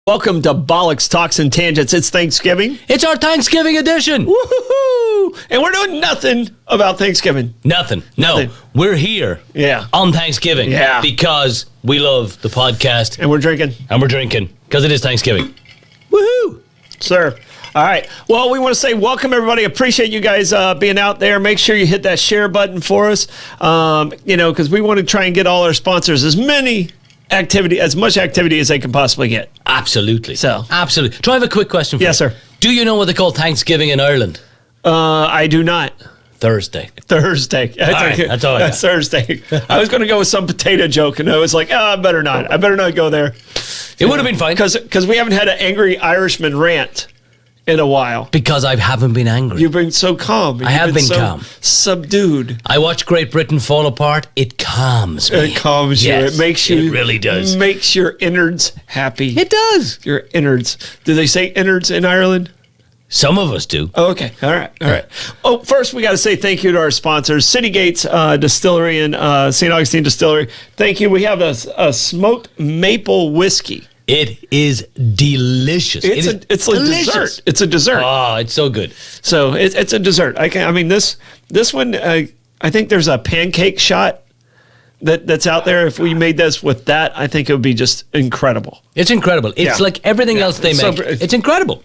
Welcome to Bollox Talks and Tangents. It's Thanksgiving. It's our Thanksgiving edition. Woohoo! And we're doing nothing about Thanksgiving. Nothing. No, we're here on Thanksgiving because we love the podcast. And we're drinking. Because it is Thanksgiving. Woohoo! Sir. All right. Well, we want to say welcome, everybody. Appreciate you guys being out there. Make sure you hit that share button for us, because we want to try and get all our sponsors as much activity as they can possibly get. Absolutely. Absolutely. Do I have a quick question for you? Yes, sir. Do you know what they call Thanksgiving in Ireland? I do not. Thursday. That's all. That's Thursday. I was going to go with some potato joke, and I was like, I better not. I better not go there. It would have been fine. Because we haven't had an angry Irishman rant in a while. Because I haven't been angry. You've been so calm. I have been so calm. Subdued. I watch Great Britain fall apart. It calms me. It calms you. Yes, it makes you. It really does. Makes your innards happy. It does. Your innards. Do they say innards in Ireland? Some of us do. Oh, okay. All right. Oh, first we got to say thank you to our sponsors, City Gates Distillery and St. Augustine Distillery. Thank you. We have a smoked maple whiskey. It is delicious. It's a dessert. It's a dessert. Oh, it's so good. So it's a dessert. This one. I think there's a pancake shot that's out there. If we made this with that, I think it would be just incredible. It's incredible. It's like everything else they make. It's incredible.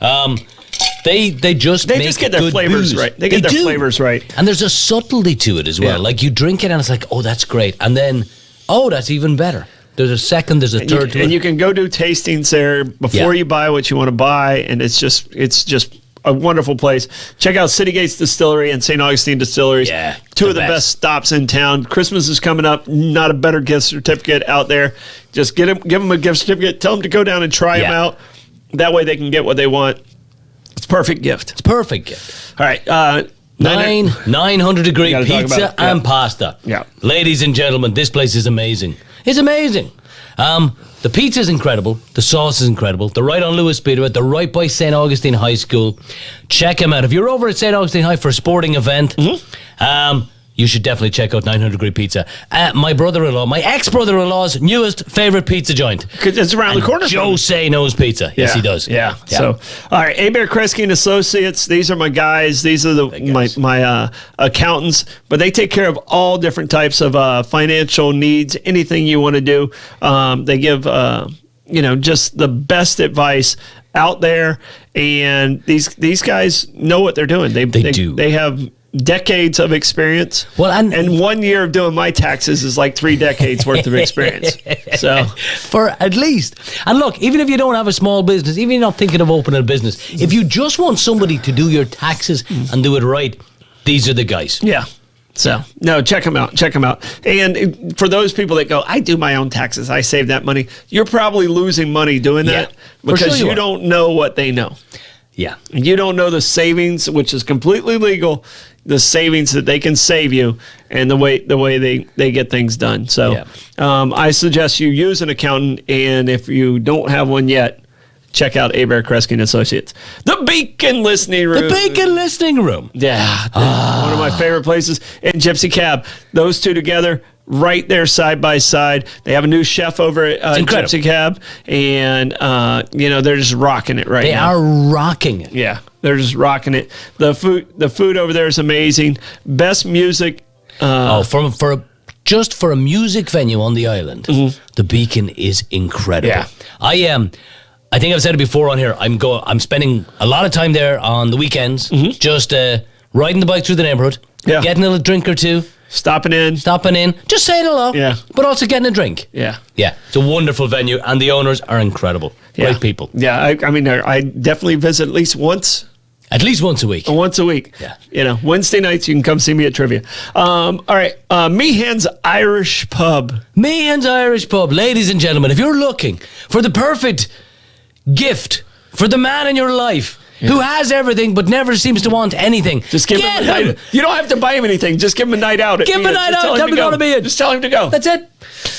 They just get their flavors right. They get their flavors right. And there's a subtlety to it as well. Like you drink it and it's like, oh, that's great. And then, oh, that's even better. There's a second, there's a third. And you can go do tastings there before you buy what you want to buy. And it's just a wonderful place. Check out City Gates Distillery and St. Augustine Distilleries. Yeah, two of the best stops in town. Christmas is coming up. Not a better gift certificate out there. Just give them a gift certificate. Tell them to go down and try them out. That way they can get what they want. It's a perfect gift. All right. 900 degree pizza and pasta. Yeah. Ladies and gentlemen, this place is amazing. It's amazing. The pizza is incredible. The sauce is incredible. They're right on Lewis Speedway. They're right by St. Augustine High School. Check them out. If you're over at St. Augustine High for a sporting event, you should definitely check out 900 Degree Pizza. My brother-in-law, my ex-brother-in-law's newest favorite pizza joint. It's around the corner. Jose knows pizza. Yes, he does. Yeah. So, all right, Abare, Kresge and Associates. These are my guys. These are my accountants. But they take care of all different types of financial needs. Anything you want to do, they give just the best advice out there. And these guys know what they're doing. They do. They have decades of experience. Well, and 1 year of doing my taxes is like 3 decades worth of experience. So for at least. And look, even if you don't have a small business, even if you're not thinking of opening a business, if you just want somebody to do your taxes and do it right, these are the guys. Yeah. So, no, check them out. And for those people that go, I do my own taxes, I save that money, you're probably losing money doing that because you don't know what they know. Yeah. You don't know the savings, which is completely legal, the savings that they can save you and the way they get things done. So I suggest you use an accountant, and if you don't have one yet, check out Abare, Kresge and Associates. The Beacon Listening Room. Yeah. One of my favorite places. And Gypsy Cab. Those two together, right there side by side. They have a new chef over at Gypsy Cab, and they're just rocking it right now. They are rocking it. Yeah, they're just rocking it. The food over there is amazing. Best music. For a music venue on the island, the Beacon is incredible. Yeah. I think I've said it before on here. I'm spending a lot of time there on the weekends, just riding the bike through the neighborhood, getting a little drink or two. Stopping in, just saying hello, but also getting a drink. Yeah. It's a wonderful venue, and the owners are incredible. Great people. Yeah, I mean, I definitely visit at least once At least once a week. Once a week. Yeah. Wednesday nights you can come see me at trivia. All right. Meehan's Irish Pub. Meehan's Irish Pub. Ladies and gentlemen, if you're looking for the perfect gift for the man in your life who has everything but never seems to want anything, just give him a night. You don't have to buy him anything. Just give him a night out. Give him a night out. Tell him to go to Meehan. Just tell him to go. That's it.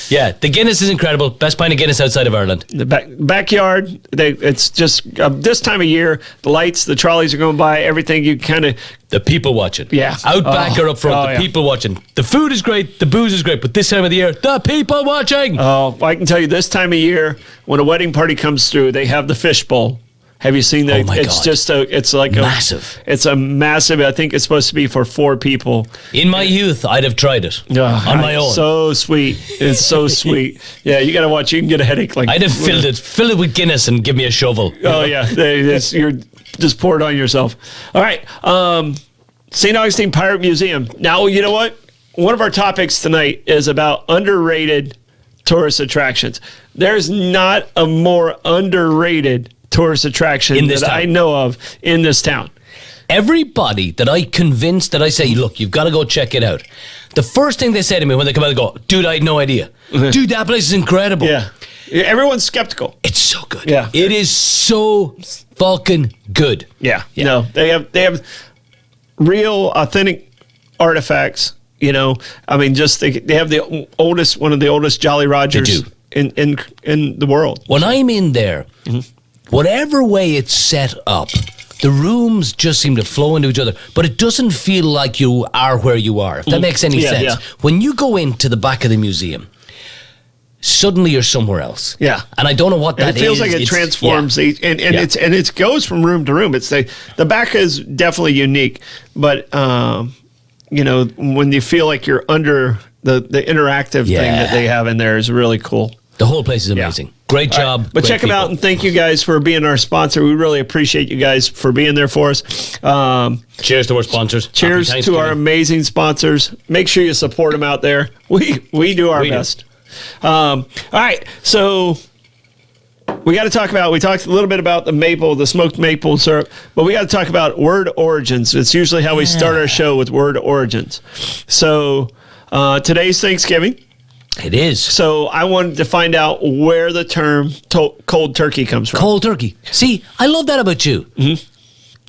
Yeah, the Guinness is incredible. Best pint of Guinness outside of Ireland. The backyard, it's just this time of year, the lights, the trolleys are going by, everything you kind of... The people watching. Yeah. Out back or up front, the people watching. The food is great, the booze is great, but this time of the year, the people watching. Oh, I can tell you this time of year, when a wedding party comes through, they have the fish bowl. Have you seen that? Oh my God. It's like massive. It's a massive, I think it's supposed to be for 4 people. In my youth, I'd have tried it on my own. So sweet. It's so sweet. Yeah, you got to watch. You can get a headache. I'd have filled it with Guinness and give me a shovel. Oh, yeah. You're just pour it on yourself. All right. St. Augustine Pirate Museum. Now, you know what? One of our topics tonight is about underrated tourist attractions. There's not a more underrated tourist attraction that I know of in this town. Everybody that I convinced that I say, look, you've got to go check it out. The first thing they say to me when they come out, they go, dude, I had no idea. Dude, that place is incredible. Yeah. Everyone's skeptical. It's so good. Yeah. It is so fucking good. Yeah. No, they have real authentic artifacts, I mean, just they have one of the oldest Jolly Rogers in the world. When I'm in there, whatever way it's set up, the rooms just seem to flow into each other, but it doesn't feel like you are where you are, if that makes any sense. Yeah. When you go into the back of the museum, suddenly you're somewhere else. Yeah. And I don't know what that is. It feels like it transforms, and it goes from room to room. It's the back is definitely unique, but when you feel like you're under the interactive thing that they have in there is really cool. The whole place is amazing. Yeah. Great job. Right. But check them out, and thank you guys for being our sponsor. We really appreciate you guys for being there for us. Cheers to our sponsors. Cheers to our amazing sponsors. Make sure you support them out there. We do our best. All right, so we got to talk about, we talked a little bit about the smoked maple syrup, but we got to talk about word origins. It's usually how we start our show, with word origins. So today's Thanksgiving. It is. So I wanted to find out where the term cold turkey comes from. Cold turkey. See, I love that about you. Mm-hmm.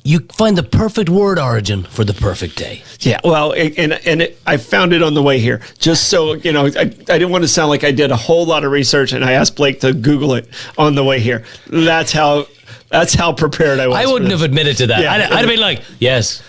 You find the perfect word origin for the perfect day. Yeah, well, I found it on the way here. Just so, I didn't want to sound like I did a whole lot of research, and I asked Blake to Google it on the way here. That's how prepared I was. I wouldn't have admitted to that. Yeah. I'd have been like, yes,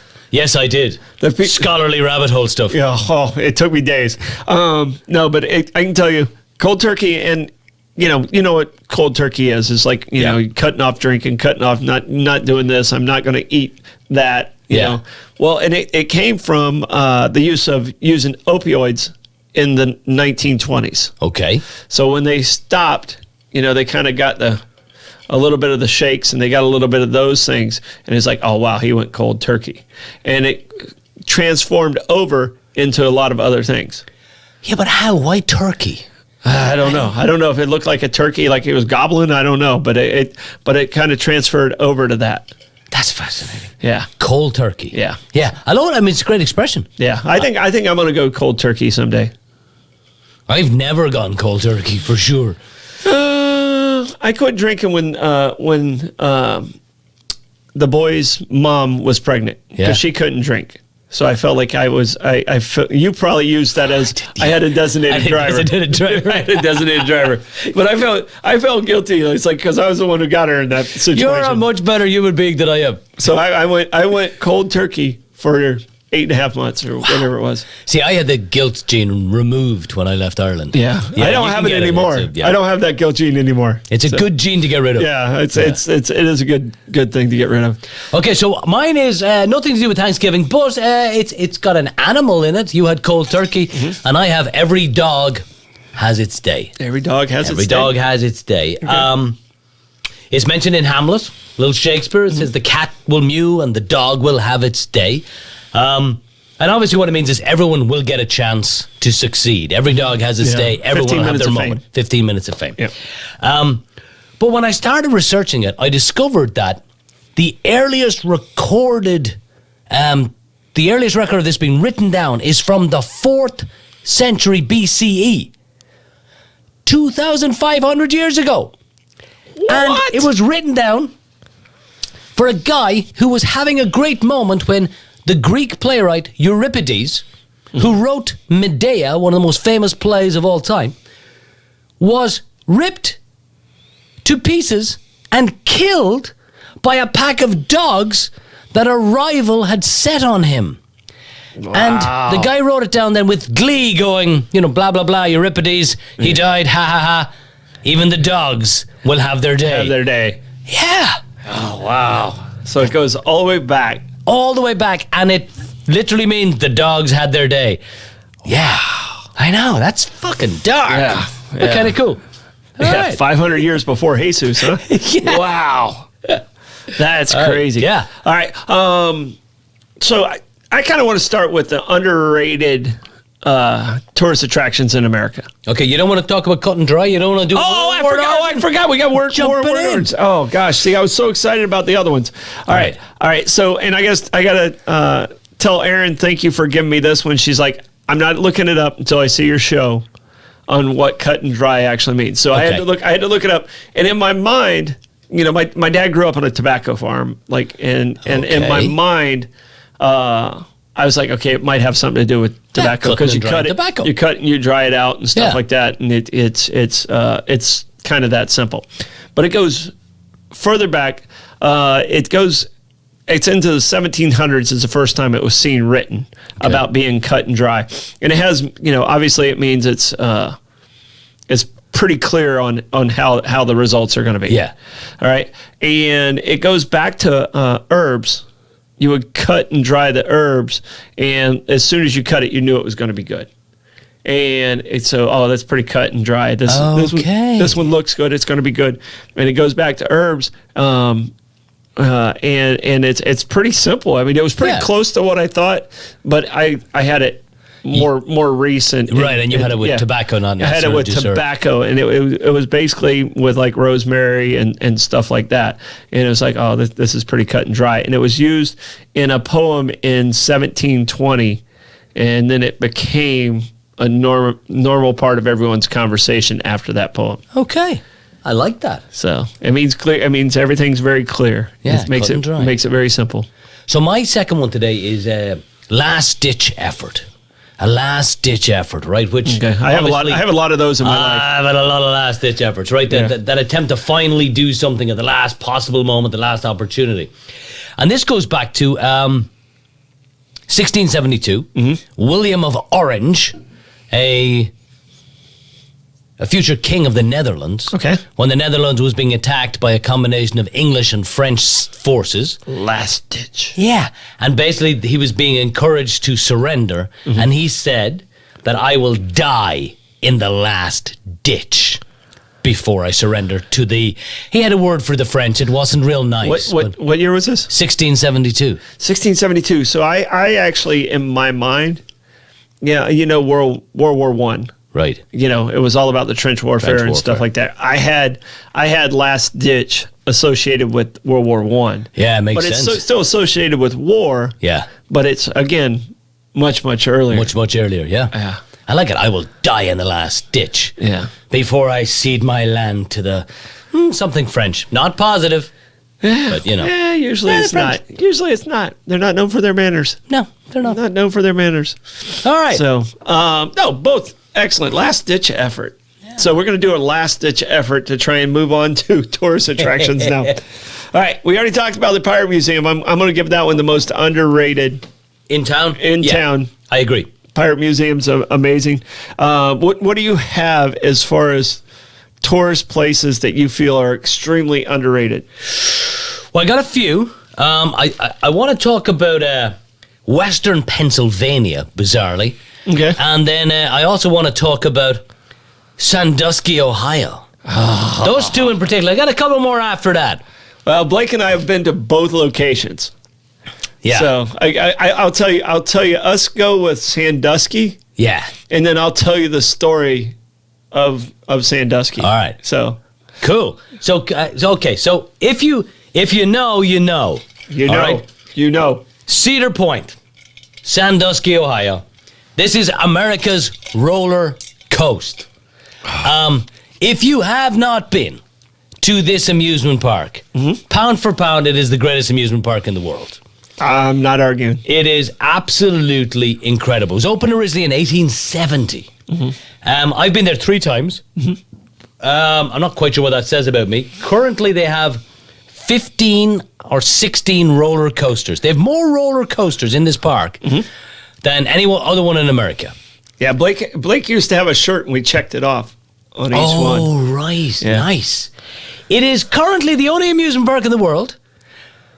I did. Scholarly rabbit hole stuff. Yeah, it took me days. No, but I can tell you, cold turkey, and you know what cold turkey is. It's like cutting off drinking, cutting off not doing this. I'm not going to eat that. You know. Well, and it came from the use of using opioids in the 1920s. Okay. So when they stopped, they kind of got a little bit of the shakes, and they got a little bit of those things, and it's like, oh wow, he went cold turkey, and it transformed over into a lot of other things. Yeah, but how? Why turkey? I don't know. I don't know if it looked like a turkey, like it was gobbling. I don't know, but it kind of transferred over to that. That's fascinating. Yeah, cold turkey. Yeah. I love it. I mean, it's a great expression. Yeah, I think I'm going to go cold turkey someday. I've never gone cold turkey for sure. I quit drinking when the boy's mom was pregnant because she couldn't drink. So I felt like you probably used that as I had a designated driver. I had a designated driver. But I felt guilty. It's like because I was the one who got her in that situation. You're a much better human being than I am. So I went cold turkey for 8.5 months or whatever it was. See, I had the guilt gene removed when I left Ireland. Yeah, I don't have it anymore. I don't have that guilt gene anymore. It's a good gene to get rid of. Yeah, it is a good thing to get rid of. Okay, so mine is nothing to do with Thanksgiving, but it's got an animal in it. You had cold turkey, and I have every dog has its day. Every dog has its day. Every dog has its day. Okay. It's mentioned in Hamlet, Little Shakespeare. It says the cat will mew and the dog will have its day. And obviously what it means is everyone will get a chance to succeed. Every dog has its day. Everyone will have their moment. 15 minutes of fame. Yeah. But when I started researching it, I discovered that the earliest recorded, the earliest record of this being written down is from the 4th century BCE, 2,500 years ago. What? And it was written down for a guy who was having a great moment when the Greek playwright Euripides, who wrote Medea, one of the most famous plays of all time, was ripped to pieces and killed by a pack of dogs that a rival had set on him. Wow. And the guy wrote it down then with glee going, blah, blah, blah, Euripides, he died, ha, ha, ha. Even the dogs will have their day. Have their day. Yeah. Oh, wow. So it goes all the way back. All the way back, and it literally means the dogs had their day. Yeah. I know, that's fucking dark. Yeah. But kind of cool. All right. 500 years before Jesus, huh? Yeah. Wow. That's crazy. Yeah. All right. So I kind of want to start with the underrated tourist attractions in America. Okay, you don't want to talk about cut and dry? You don't want to do... I forgot. We got more words. Oh, gosh. See, I was so excited about the other ones. All right. So, and I guess I got to tell Erin, thank you for giving me this one. She's like, I'm not looking it up until I see your show on what cut and dry actually means. So I had to look it up. And in my mind, my dad grew up on a tobacco farm, and in my mind, I was like, okay, it might have something to do with tobacco because you cut and you dry it out and stuff like that, and it's kind of that simple. But it goes further back. It's into the 1700s is the first time it was seen written about being cut and dry, and it has obviously it means it's pretty clear on how the results are going to be. Yeah. All right, and it goes back to herbs. You would cut and dry the herbs, and as soon as you cut it, you knew it was going to be good. And it's that's pretty cut and dry. This one looks good. It's going to be good. And it goes back to herbs, and it's pretty simple. I mean, it was pretty close to what I thought, but I had it more recent. Right, and you had it with tobacco, not I had it with tobacco, and it was basically with like rosemary and stuff like that. And it was like, this is pretty cut and dry. And it was used in a poem in 1720, and then it became a normal part of everyone's conversation after that poem. Okay. I like that. So it means clear. It means everything's very clear. Yeah, it makes it very simple. So my second one today is a last-ditch effort. A last-ditch effort, right? Which I have a lot of those in my life. I've had a lot of last-ditch efforts, right? That attempt to finally do something at the last possible moment, the last opportunity. And this goes back to 1672. William of Orange, a future king of the Netherlands. Okay. When the Netherlands was being attacked by a combination of English and French forces. Last ditch. Yeah. And basically he was being encouraged to surrender. And he said that I will die in the last ditch before I surrender to the... He had a word for the French. It wasn't real nice. What year was this? 1672. 1672. So I actually, in my mind, World War I. Right. It was all about the trench warfare and stuff like that. I had last ditch associated with World War I. Yeah, it makes sense. But it's still associated with war. Yeah. But it's, again, much earlier. Much earlier, yeah. Yeah. I like it. I will die in the last ditch. Yeah. Before I cede my land to the... something French. Not positive. But, Yeah, usually it's not. Usually it's not. They're not known for their manners. No, they're not. Not known for their manners. All right. So, no, both excellent. Last-ditch effort. Yeah. So we're going to do a last-ditch effort to try and move on to tourist attractions now. All right. We already talked about the Pirate Museum. I'm going to give that one the most underrated. In town? Town. I agree. Pirate Museum's amazing. What do you have as far as tourist places that you feel are extremely underrated? Well, I got a few. I want to talk about Western Pennsylvania, bizarrely. Okay. And then I also want to talk about Sandusky, Ohio. Those two in particular. I got a couple more after that. Well, Blake and I have been to both locations. Yeah. So I'll tell you. Us go with Sandusky. Yeah. And then I'll tell you the story of Sandusky. All right. So cool. So okay. So if If you know, you know. You All know. right? You know. Cedar Point, Sandusky, Ohio. This is America's roller coast. If you have not been to this amusement park, pound for pound, it is the greatest amusement park in the world. I'm not arguing. It is absolutely incredible. It was opened originally in 1870. I've been there 3 times. I'm not quite sure what that says about me. Currently, they have 15 or 16 roller coasters. They have more roller coasters in this park than any other one in America. Yeah, Blake used to have a shirt, and we checked it off on each one. Oh, right. Yeah. Nice. It is currently the only amusement park in the world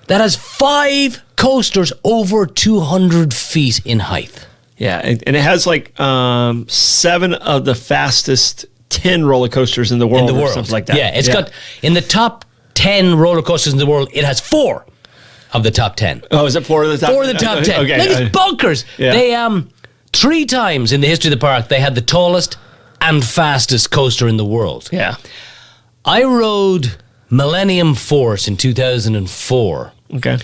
that has 5 coasters over 200 feet in height. Yeah, and it has like 7 of the fastest 10 roller coasters in the world. Or something like that. Yeah, it's got, in the top 10 roller coasters in the world, it has 4 of the top 10. Oh, is it 4 of the top 10? 4 of the top 10. Okay. Like, it's bonkers. Yeah. They, 3 times in the history of the park, they had the tallest and fastest coaster in the world. Yeah. I rode Millennium Force in 2004. Okay.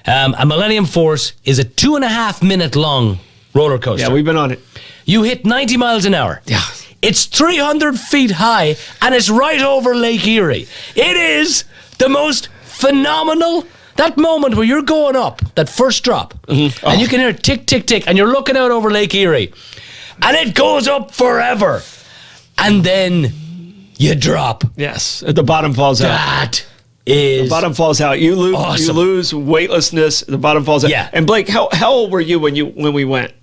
A Millennium Force is a 2.5 minute long roller coaster. Yeah, we've been on it. You hit 90 miles an hour. Yeah. It's 300 feet high, and it's right over Lake Erie. It is the most phenomenal, that moment where you're going up, that first drop, and you can hear tick, tick, tick, and you're looking out over Lake Erie, and it goes up forever. And then you drop. Yes. The bottom falls out. That is The bottom falls out. You lose. awesome. You lose weightlessness. The bottom falls out. Yeah. And Blake, how old were you when we went?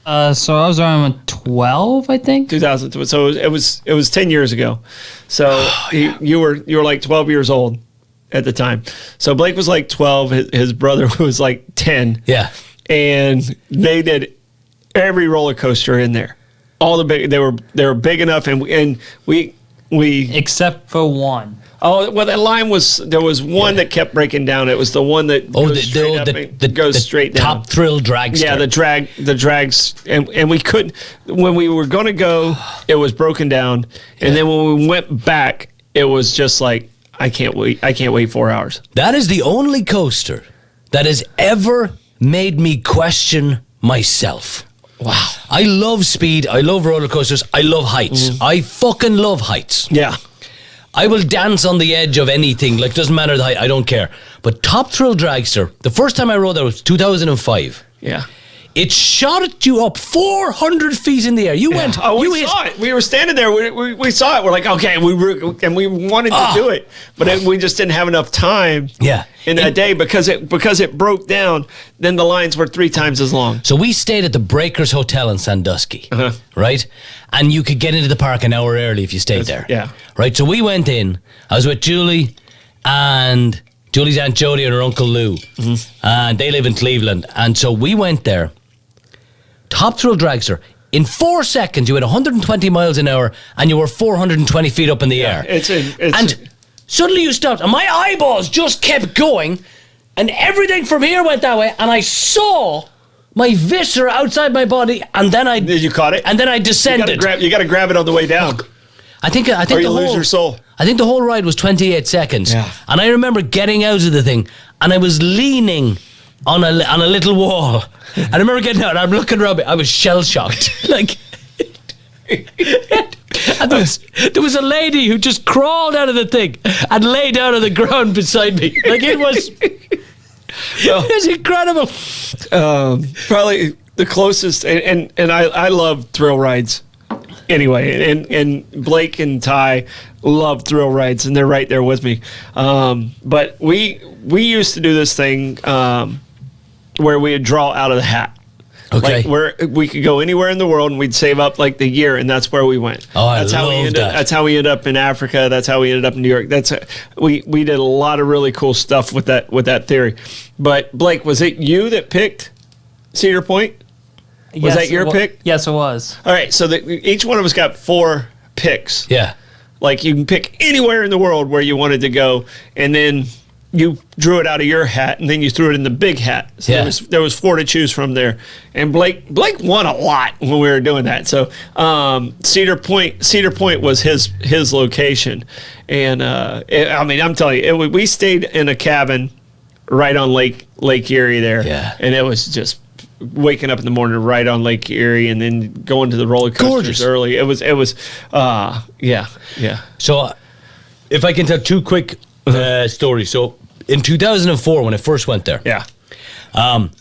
So I was around 12, I think. 2000. So it was 10 years ago. So you were like 12 years old at the time. So Blake was like 12. His brother was like 10. Yeah. And they did every roller coaster in there. All the big. They were big enough, and we. Except for one. Oh well, that line was there was one that kept breaking down. It was the one that goes straight up and goes straight down. Top thrill dragster. Yeah, the drags, and we couldn't. When we were going to go, it was broken down, and then when we went back, it was just like I can't wait 4 hours. That is the only coaster that has ever made me question myself. Wow. I love speed. I love roller coasters. I love heights. I fucking love heights. Yeah. I will dance on the edge of anything. Like, doesn't matter the height. I don't care. But Top Thrill Dragster, the first time I rode that was 2005. Yeah. It shot you up 400 feet in the air. You went. Oh, you we saw it. We were standing there. We saw it. We're like, okay, we wanted to do it, but we just didn't have enough time. Yeah. In that day because it broke down. Then the lines were 3 times as long. So we stayed at the Breakers Hotel in Sandusky, right? And you could get into the park an hour early if you stayed there. Yeah. Right. So we went in. I was with Julie and Julie's Aunt Jody and her Uncle Lou, and they live in Cleveland. And so we went there. Top Thrill Dragster. In 4 seconds, you had 120 miles an hour, and you were 420 feet up in the air. And suddenly you stopped, and my eyeballs just kept going, and everything from here went that way, and I saw my viscera outside my body, and then you caught it, and then I descended. You got to grab it on the way down. I think or you lose your soul. I think the whole ride was 28 seconds. Yeah. And I remember getting out of the thing, and I was leaning on a little wall. I remember getting out, and I'm looking around me. I was shell-shocked. Like, and there was a lady who just crawled out of the thing and lay down on the ground beside me. Like, it was incredible. Probably the closest, and I love thrill rides. Anyway, and Blake and Ty love thrill rides, and they're right there with me. But we used to do this thing where we would draw out of the hat. Okay. Like where we could go anywhere in the world, and we'd save up like the year, and that's where we went. Oh, that's how we ended that. That's how we ended up in Africa. That's how we ended up in New York. We did a lot of really cool stuff with that theory. But Blake, was it you that picked Cedar Point? Was that your pick? Yes, it was. All right, so each one of us got 4 picks. Yeah. Like you can pick anywhere in the world where you wanted to go, and then you drew it out of your hat, and then you threw it in the big hat. So there was 4 to choose from there. And Blake won a lot when we were doing that. So Cedar Point was his location. And I'm telling you, we stayed in a cabin right on Lake Erie there. Yeah. And it was just waking up in the morning right on Lake Erie and then going to the roller coasters Gorgeous. early. It was yeah. So if I can tell 2 quick stories. So in 2004, when I first went there,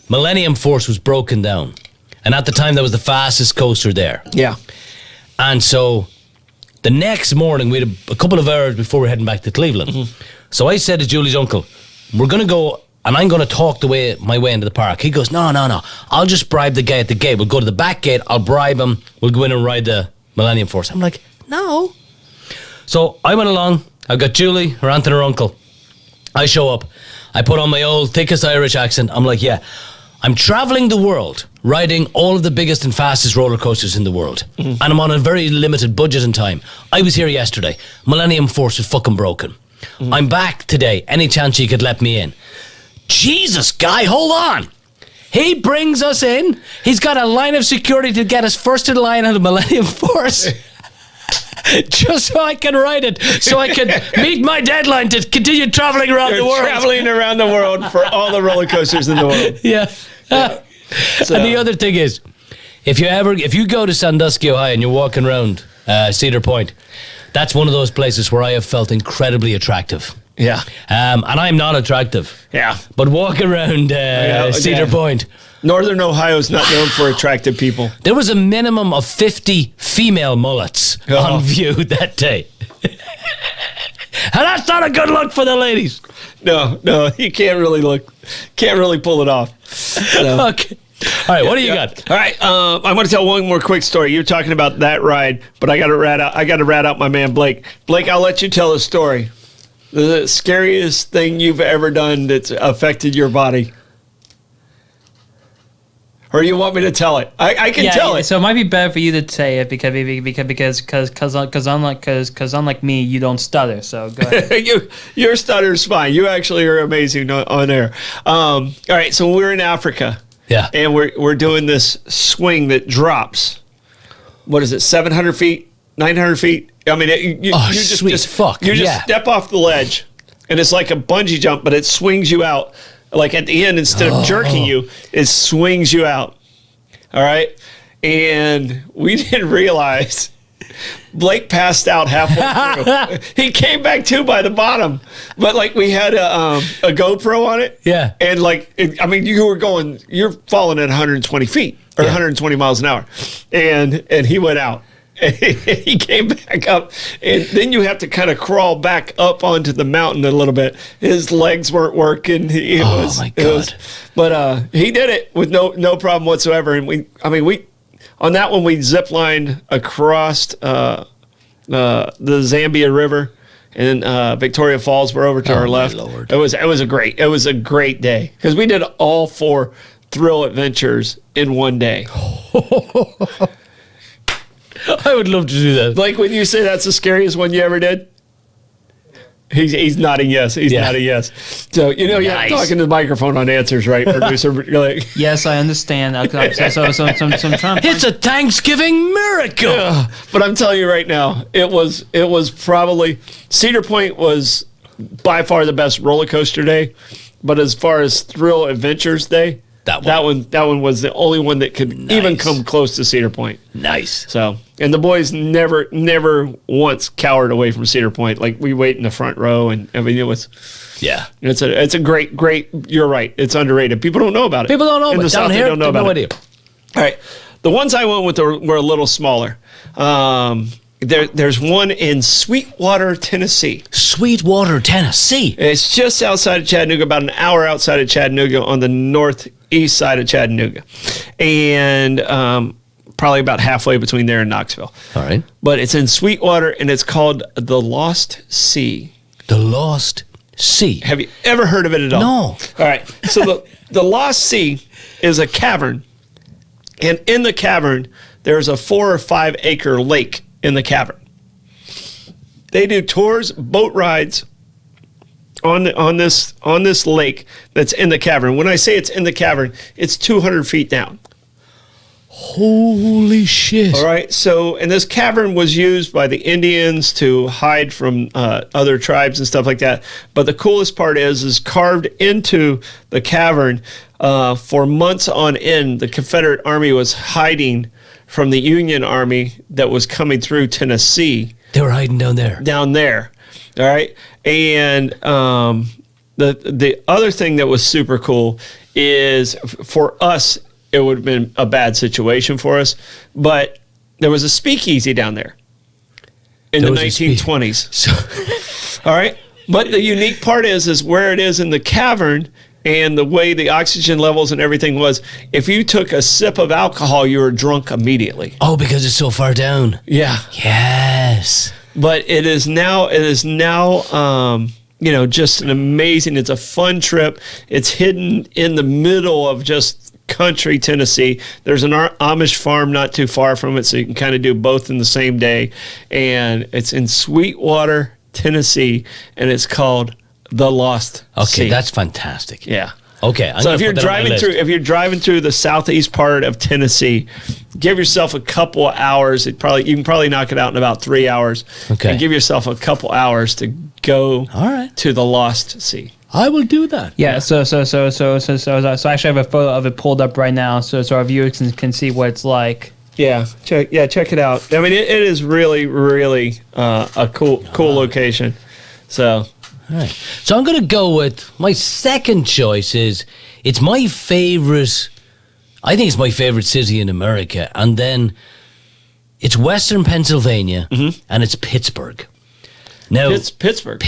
Millennium Force was broken down. And at the time, that was the fastest coaster there. Yeah. And so the next morning, we had a couple of hours before we're heading back to Cleveland. Mm-hmm. So I said to Julie's uncle, we're going to go, and I'm going to talk my way into the park. He goes, no. I'll just bribe the guy at the gate. We'll go to the back gate. I'll bribe him. We'll go in and ride the Millennium Force. I'm like, no. So I went along. I've got Julie, her aunt and her uncle. I show up. I put on my old thickest Irish accent. I'm like, yeah, I'm traveling the world, riding all of the biggest and fastest roller coasters in the world. Mm-hmm. And I'm on a very limited budget and time. I was here yesterday. Millennium Force was fucking broken. Mm-hmm. I'm back today. Any chance you could let me in? Jesus, guy, hold on. He brings us in. He's got a line of security to get us first in line on the Millennium Force. Just so I can ride it, so I can meet my deadline to continue traveling around the world. Traveling around the world for all the roller coasters in the world. Yeah. So. And the other thing is, if you go to Sandusky, Ohio, and you're walking around Cedar Point, that's one of those places where I have felt incredibly attractive. Yeah. And I'm not attractive. Yeah. But walking around Cedar Point. Northern Ohio is not known for attractive people. There was a minimum of 50 female mullets on view that day. And that's not a good look for the ladies. No, you can't really pull it off. So. Okay. All right, what do you got? All right, I want to tell one more quick story. You're talking about that ride, but I got to rat out my man Blake. Blake, I'll let you tell a story. The scariest thing you've ever done that's affected your body. Or you want me to tell it? I can tell it. So it might be better for you to say it because unlike me, you don't stutter. So go ahead. Your stutter's fine. You actually are amazing on air. All right, so we're in Africa. Yeah. And we're doing this swing that drops. What is it? 700 feet, 900 feet. I mean, you just step off the ledge, and it's like a bungee jump, but it swings you out. Like at the end, instead of jerking you, it swings you out. All right? And we didn't realize Blake passed out halfway through. He came back to by the bottom. But like we had a GoPro on it. Yeah. And you're falling at 120 feet or 120 miles an hour. And he went out. He came back up, and then you have to kind of crawl back up onto the mountain a little bit. His legs weren't working. My God! But he did it with no problem whatsoever. And we on that one we ziplined across the Zambia River, and Victoria Falls were over to our left. Lord. It was a great day because we did all 4 thrill adventures in one day. I would love to do that. Like when you say that's the scariest one you ever did? He's nodding yes. He's nodding yes. So, you have to talk into the microphone on answers, right, producer? You're like, yes, I understand. So I'm trying to it's a Thanksgiving miracle. Yeah, but I'm telling you right now, it was probably Cedar Point was by far the best roller coaster day. But as far as thrill adventures day, that one was the only one that could even come close to Cedar Point. Nice. So, and the boys never once cowered away from Cedar Point. Like we wait in the front row, and I mean it was. Yeah. It's a great. You're right. It's underrated. People don't know about it. People don't know about it. Down here, don't know about it. All right, the ones I went with were a little smaller. There's one in Sweetwater, Tennessee. Sweetwater, Tennessee. It's just outside of Chattanooga, about an hour outside of Chattanooga on the northeast side of Chattanooga. And probably about halfway between there and Knoxville. All right. But it's in Sweetwater, and it's called the Lost Sea. The Lost Sea. Have you ever heard of it at all? No. All right. So the Lost Sea is a cavern. And in the cavern, there's a 4 or 5 acre lake in the cavern. They do tours, boat rides on this lake that's in the cavern. When I say it's in the cavern, it's 200 feet down. Holy shit. All right. So, and this cavern was used by the Indians to hide from other tribes and stuff like that. But the coolest part is carved into the cavern for months on end, the Confederate Army was hiding from the Union Army that was coming through Tennessee. They were hiding down there. Down there. All right. And the other thing that was super cool is for us, it would have been a bad situation for us, but there was a speakeasy down there in the 1920s. All right. But the unique part is where it is in the cavern and the way the oxygen levels and everything was, if you took a sip of alcohol, you were drunk immediately. Oh, because it's so far down. Yeah. Yes. But it is now, just an amazing, it's a fun trip. It's hidden in the middle of just country Tennessee. There's an Amish farm not too far from it, so you can kind of do both in the same day. And it's in Sweetwater, Tennessee, and it's called The Lost Sea. Okay, that's fantastic. Yeah. Okay. So if you're driving through the southeast part of Tennessee, give yourself a couple of hours. You can probably knock it out in about 3 hours. Okay. And give yourself a couple hours to go to the Lost Sea. I will do that. Yeah. So I actually have a photo of it pulled up right now, so our viewers can see what it's like. Yeah. Check it out. I mean, it is really, really a cool location. So. All right. So I'm going to go with my second choice it's my favorite, I think it's my favorite city in America. And then it's Western Pennsylvania and it's Pittsburgh. Now, Pittsburgh.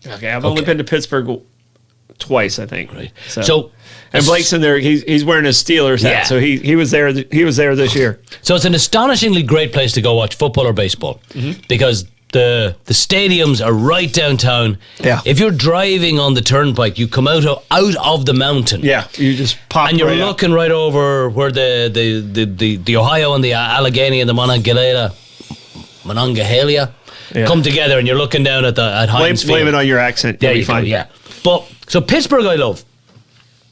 Okay. I've only been to Pittsburgh twice, I think. Right. So and Blake's in there. He's wearing a Steelers hat. So he was there. He was there this year. So it's an astonishingly great place to go watch football or baseball because the stadiums are right downtown. Yeah. If you're driving on the turnpike, you come out of the mountain. Yeah. You just pop. And you're looking right over where the Ohio and the Allegheny and the Monongahela come together, and you're looking down at Heinz Field. Blame it on your accent. There you go. Yeah. But so Pittsburgh, I love.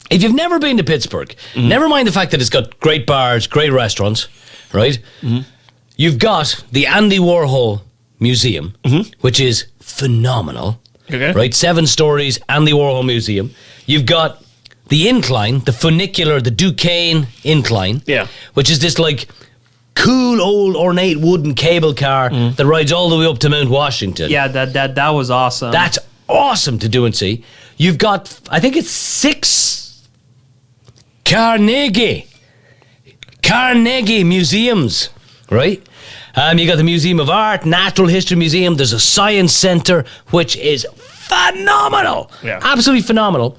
If you've never been to Pittsburgh, never mind the fact that it's got great bars, great restaurants, right? You've got the Andy Warhol Museum, which is phenomenal. Okay. Right? 7 stories, Andy Warhol Museum. You've got the incline, the funicular, the Duquesne incline, which is this like cool old ornate wooden cable car that rides all the way up to Mount Washington. Yeah, that was awesome. That's awesome to do and see. You've got, I think it's 6 Carnegie museums, right? You got the Museum of Art, Natural History Museum. There's a Science Center, which is phenomenal. Yeah. Absolutely phenomenal.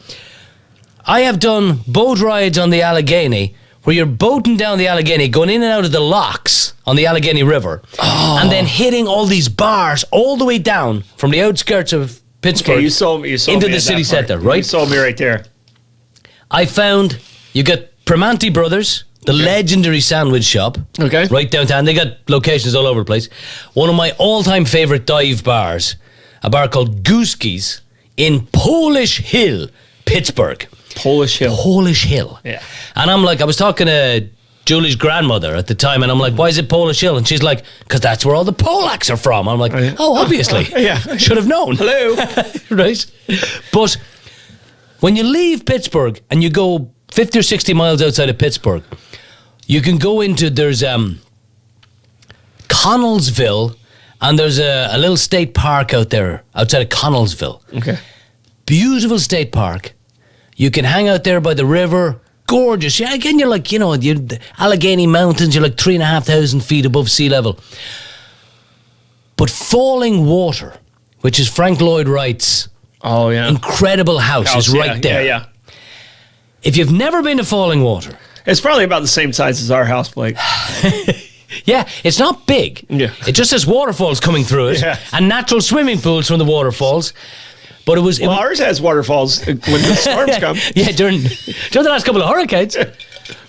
I have done boat rides on the Allegheny, where you're boating down the Allegheny, going in and out of the locks on the Allegheny River, and then hitting all these bars all the way down from the outskirts of Pittsburgh into the city center, right? You sold me right there. I found you got Primanti Brothers, the legendary sandwich shop, right downtown. They got locations all over the place. One of my all-time favorite dive bars, a bar called Gooskie's in Polish Hill, Pittsburgh. Polish Hill. Yeah. And I'm like, I was talking to Julie's grandmother at the time, and I'm like, why is it Polish Hill? And she's like, because that's where all the Polacks are from. I'm like, oh, obviously. Should have known. Hello. Right? But when you leave Pittsburgh and you go 50 or 60 miles outside of Pittsburgh, you can go into, there's Connellsville, and there's a little state park out there, outside of Connellsville. Okay. Beautiful state park. You can hang out there by the river. Gorgeous. Yeah, again, you're like, the Allegheny Mountains, you're like 3,500 feet above sea level. But Falling Water, which is Frank Lloyd Wright's incredible house is right there. Yeah. If you've never been to Falling Water... It's probably about the same size as our house, Blake. Yeah, it's not big. Yeah. It just has waterfalls coming through it and natural swimming pools from the waterfalls. But ours has waterfalls when the storms come. Yeah, during the last couple of hurricanes.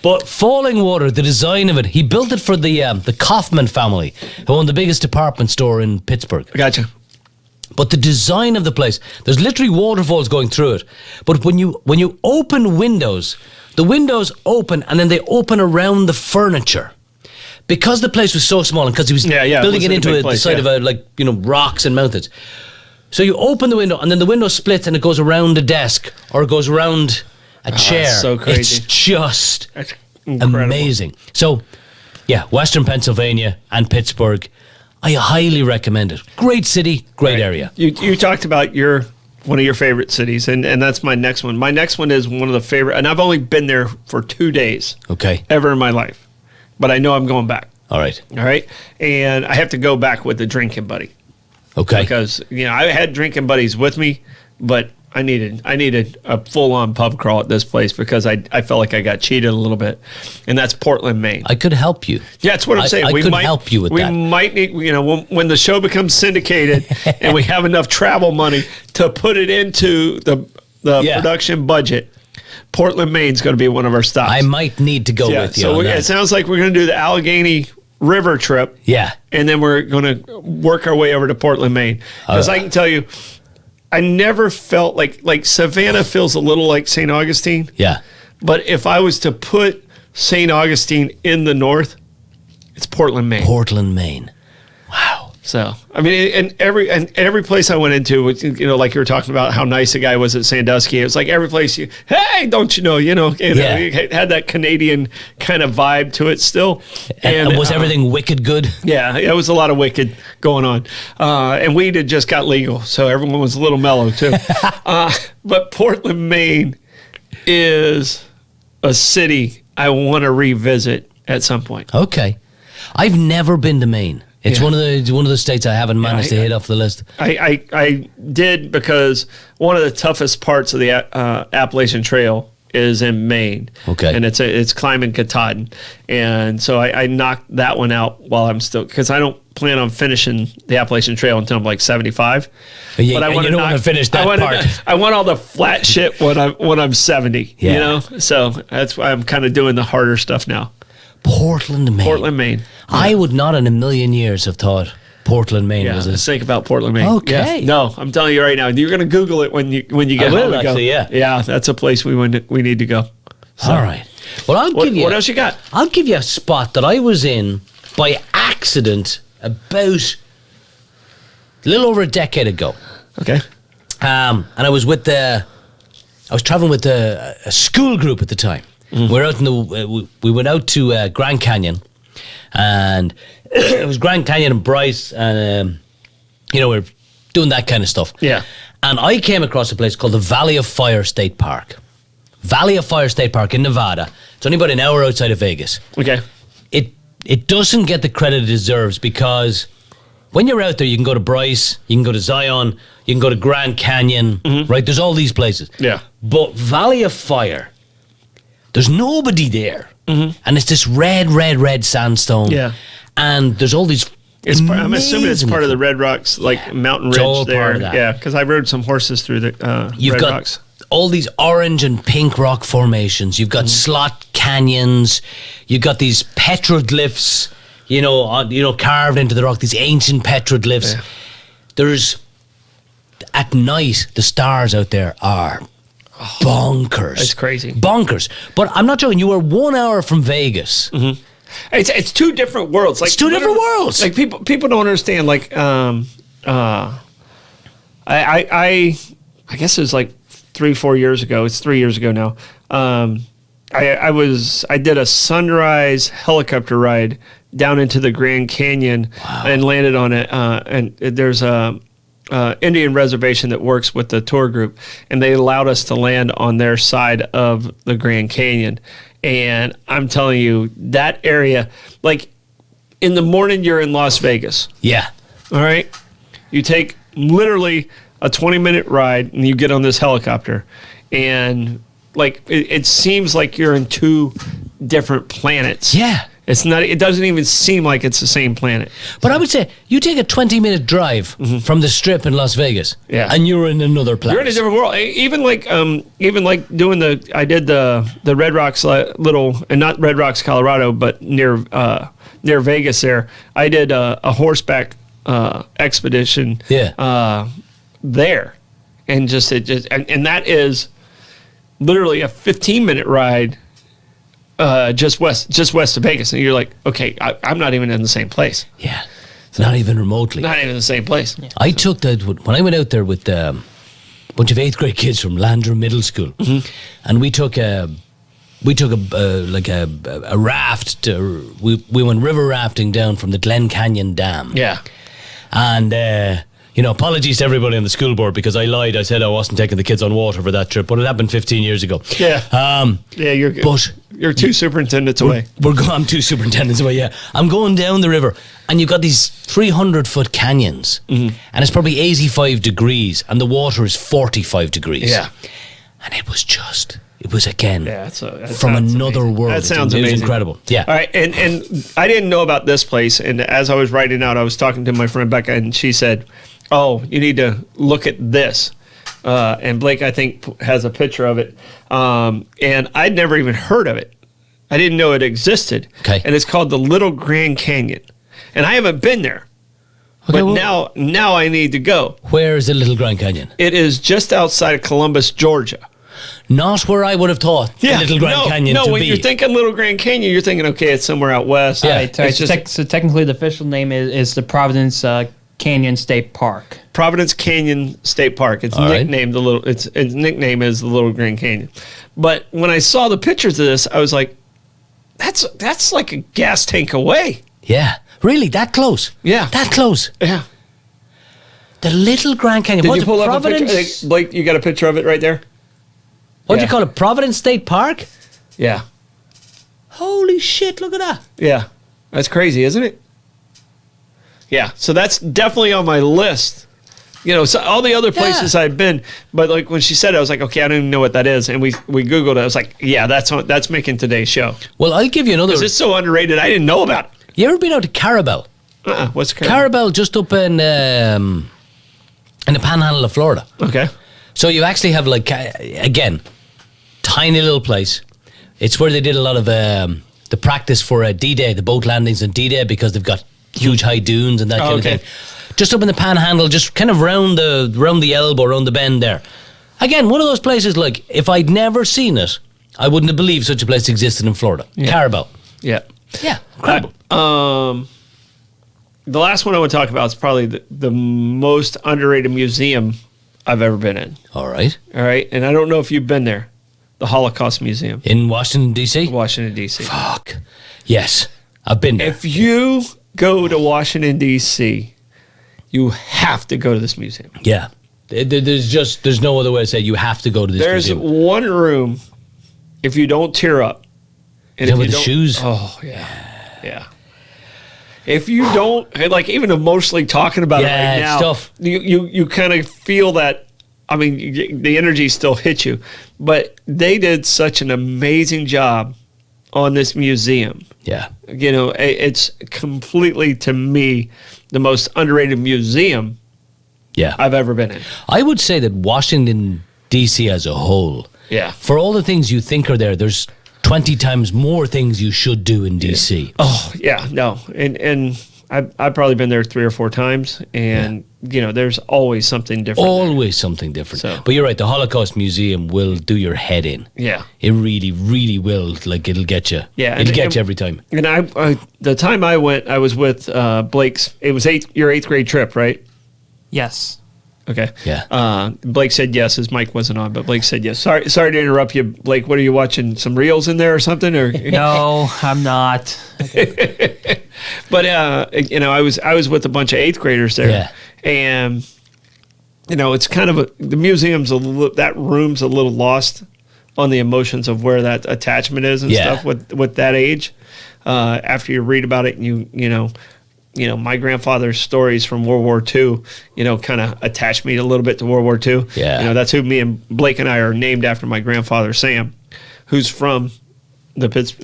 But Falling Water, the design of it, he built it for the Kaufman family, who owned the biggest department store in Pittsburgh. Gotcha. But the design of the place, there's literally waterfalls going through it. But when you open windows, the windows open and then they open around the furniture. Because the place was so small and because he was building it into the side of rocks and mountains. So you open the window and then the window splits and it goes around a desk or it goes around a chair. That's so crazy. It's just incredible. Amazing. So, yeah, Western Pennsylvania and Pittsburgh, I highly recommend it. Great city, great area. You talked about one of your favorite cities, and that's my next one. My next one is one of the favorite, and I've only been there for 2 days. Okay. Ever in my life. But I know I'm going back. All right. And I have to go back with the drinking buddy. Okay. Because, I had drinking buddies with me, but I needed a full-on pub crawl at this place because I felt like I got cheated a little bit. And that's Portland, Maine. I could help you. Yeah, that's what I'm saying. I could help you with that. We might need, when the show becomes syndicated and we have enough travel money to put it into the production budget, Portland, Maine's going to be one of our stops. I might need to go with you. So it sounds like we're going to do the Allegheny River trip. Yeah. And then we're going to work our way over to Portland, Maine. Because I can tell you, I never felt like Savannah feels a little like St. Augustine. Yeah. But if I was to put St. Augustine in the north, it's Portland, Maine. Portland, Maine. Wow. So, I mean, and every place I went into, like you were talking about how nice the guy was at Sandusky, it was like every place hey, don't you know, it had that Canadian kind of vibe to it still. And was everything wicked good? Yeah, it was a lot of wicked going on. And weed had just got legal, so everyone was a little mellow too. But Portland, Maine is a city I want to revisit at some point. Okay. I've never been to Maine. It's one of the states I haven't managed to hit off the list. I did because one of the toughest parts of the Appalachian Trail is in Maine. Okay. And it's climbing Katahdin. And so I knocked that one out while I'm still, because I don't plan on finishing the Appalachian Trail until I'm like 75. Yeah, but I want to finish that part. I want all the flat shit when I'm 70. Yeah. So that's why I'm kind of doing the harder stuff now. Portland, Maine. Yeah. I would not in a million years have thought Portland, Maine was let's think about Portland, Maine. Okay. Yeah. No, I'm telling you right now. You're going to Google it when you get home. Actually, yeah. Yeah, that's a place we need to go. So, all right. Well, I'll give you. What else you got? I'll give you a spot that I was in by accident about a little over a decade ago. Okay. And I was traveling with a school group at the time. Mm. We went out to Grand Canyon, and it was Grand Canyon and Bryce, and we're doing that kind of stuff. Yeah. And I came across a place called the Valley of Fire State Park. Valley of Fire State Park in Nevada. It's only about an hour outside of Vegas. Okay. It doesn't get the credit it deserves because when you're out there, you can go to Bryce, you can go to Zion, you can go to Grand Canyon, right? There's all these places. Yeah. But Valley of Fire, there's nobody there. Mm-hmm. And it's this red sandstone. Yeah. And there's all these... I'm assuming it's part of the Red Rocks, mountain ridge all there. Part of that. Yeah, because I rode some horses through the You've Red got Rocks. All these orange and pink rock formations. You've got slot canyons. You've got these petroglyphs, carved into the rock. These ancient petroglyphs. Yeah. There's at night the stars out there are bonkers. It's crazy, bonkers. But I'm not joking. You were 1 hour from Vegas. Mm-hmm. It's two different worlds. It's two different worlds. Like people don't understand. I guess it was like 3-4 years ago. It's 3 years ago now. I did a sunrise helicopter ride down into the Grand Canyon and landed on it. And there's a Indian reservation that works with the tour group, and they allowed us to land on their side of the Grand Canyon. And I'm telling you, that area, like in the morning, you're in Las Vegas. Yeah. All right. You take literally a 20-minute ride and you get on this helicopter, and it seems like you're in two different planets. Yeah. It's not. It doesn't even seem like it's the same planet. But I would say you take a 20-minute drive from the Strip in Las Vegas, and you're in another planet. You're in a different world. Even like doing I did the Red Rocks and not Red Rocks, Colorado, but near Vegas there. I did a horseback expedition. Yeah. There, and and that is literally a 15-minute ride. Just west of Vegas, and you're like, okay, I'm not even in the same place. Yeah. Not even remotely. Not even the same place. Yeah. I took that when I went out there with a bunch of 8th grade kids from Landrum Middle School, and we took a raft. We went river rafting down from the Glen Canyon Dam. Yeah. And apologies to everybody on the school board because I lied. I said I wasn't taking the kids on water for that trip, but it happened 15 years ago. Yeah. You're good. But you're 2 superintendents away. I'm 2 superintendents away, yeah. I'm going down the river, and you've got these 300-foot canyons, and it's probably 85 degrees, and the water is 45 degrees. Yeah. And it was again that from sounds another amazing. world. That sounds it was amazing. incredible. Yeah. All right, and I didn't know about this place, and as I was writing out, I was talking to my friend Becca, and she said, "Oh, you need to look at this." And Blake, I think, has a picture of it, and I'd never even heard of it. I didn't know it existed. Okay. And it's called the Little Grand Canyon, and I haven't been there. Okay, But well, now I need to go. where is the Little Grand Canyon? It is just outside of Columbus, Georgia. Not where I would have thought the Little Grand Canyon to when be. you're thinking Little Grand Canyon, you're thinking, okay, it's somewhere out west. Yeah. Right, It's just so technically, the official name is the Providence Canyon State Park. Providence Canyon State Park. It's All right. nicknamed its nickname is the Little Grand Canyon. But when I saw the pictures of this, I was like, that's like a gas tank away. Yeah. Really? That close? Yeah. That close? Yeah. The Little Grand Canyon. Did What's you pull it, up a Providence? picture? Blake, you got a picture of it right there? What do you Yeah. call it? Providence State Park? Yeah. Holy shit, look at that. Yeah. That's crazy, isn't it? Yeah. So that's definitely on my list. So all the other places I've been, but like when she said it, I was like, okay, I don't even know what that is. And we Googled it. I was like, yeah, that's making today's show. Well, I'll give you another. Because it's so underrated, I didn't know about it. You ever been out to Carabel? What's Carabel just up in the panhandle of Florida. Okay. So you actually have again, tiny little place. It's where they did a lot of the practice for D-Day, the boat landings on D-Day, because they've got huge high dunes and that kind of thing. Just up in the panhandle, just kind of round the elbow, around the bend there. Again, one of those places, like, if I'd never seen it, I wouldn't have believed such a place existed in Florida. Carabel. Yeah. Yeah, incredible. The last one I want to talk about is probably the most underrated museum I've ever been in. All right. All right. And I don't know if you've been there. The Holocaust Museum. In Washington, D.C.? Washington, D.C. Fuck. Yes, I've been there. If you go to Washington, D.C., you have to go to this museum. Yeah. There's no other way to say it. You have to go to this There's museum. one room, if you don't tear up. And Is that if with you the don't- shoes? Oh, yeah. Yeah. If you don't, and like even emotionally talking about it Yeah, right it's now, tough. you kind of feel that. I mean, the energy still hits you, but they did such an amazing job on this museum. Yeah. It's completely, to me, the most underrated museum Yeah. I've ever been in. I would say that Washington, D.C. as a whole, Yeah. for all the things you think are there's 20 times more things you should do in D.C. Oh, yeah, no. And I've probably been there 3 or 4 times, and, there's always something different. Always something different. So- But you're right, the Holocaust Museum will do your head in. Yeah. It really, really will. Like, it'll get you. Yeah, It'll and- get you every time. And the time I went, I was with Blake's. It was your 8th grade trip, right? Yes. Okay. Yeah. Blake said yes. His mic wasn't on, but Blake said yes. Sorry to interrupt you, Blake. What are you watching? Some reels in there or something? Or No, I'm not. But I was with a bunch of 8th graders there, Yeah. and it's kind of the museum's that room's a little lost on the emotions of where that attachment is and Yeah. stuff with that age. After you read about it, and my grandfather's stories from World War II, kind of attached me a little bit to World War II. Yeah. That's who me and Blake and I are named after, my grandfather, Sam, who's from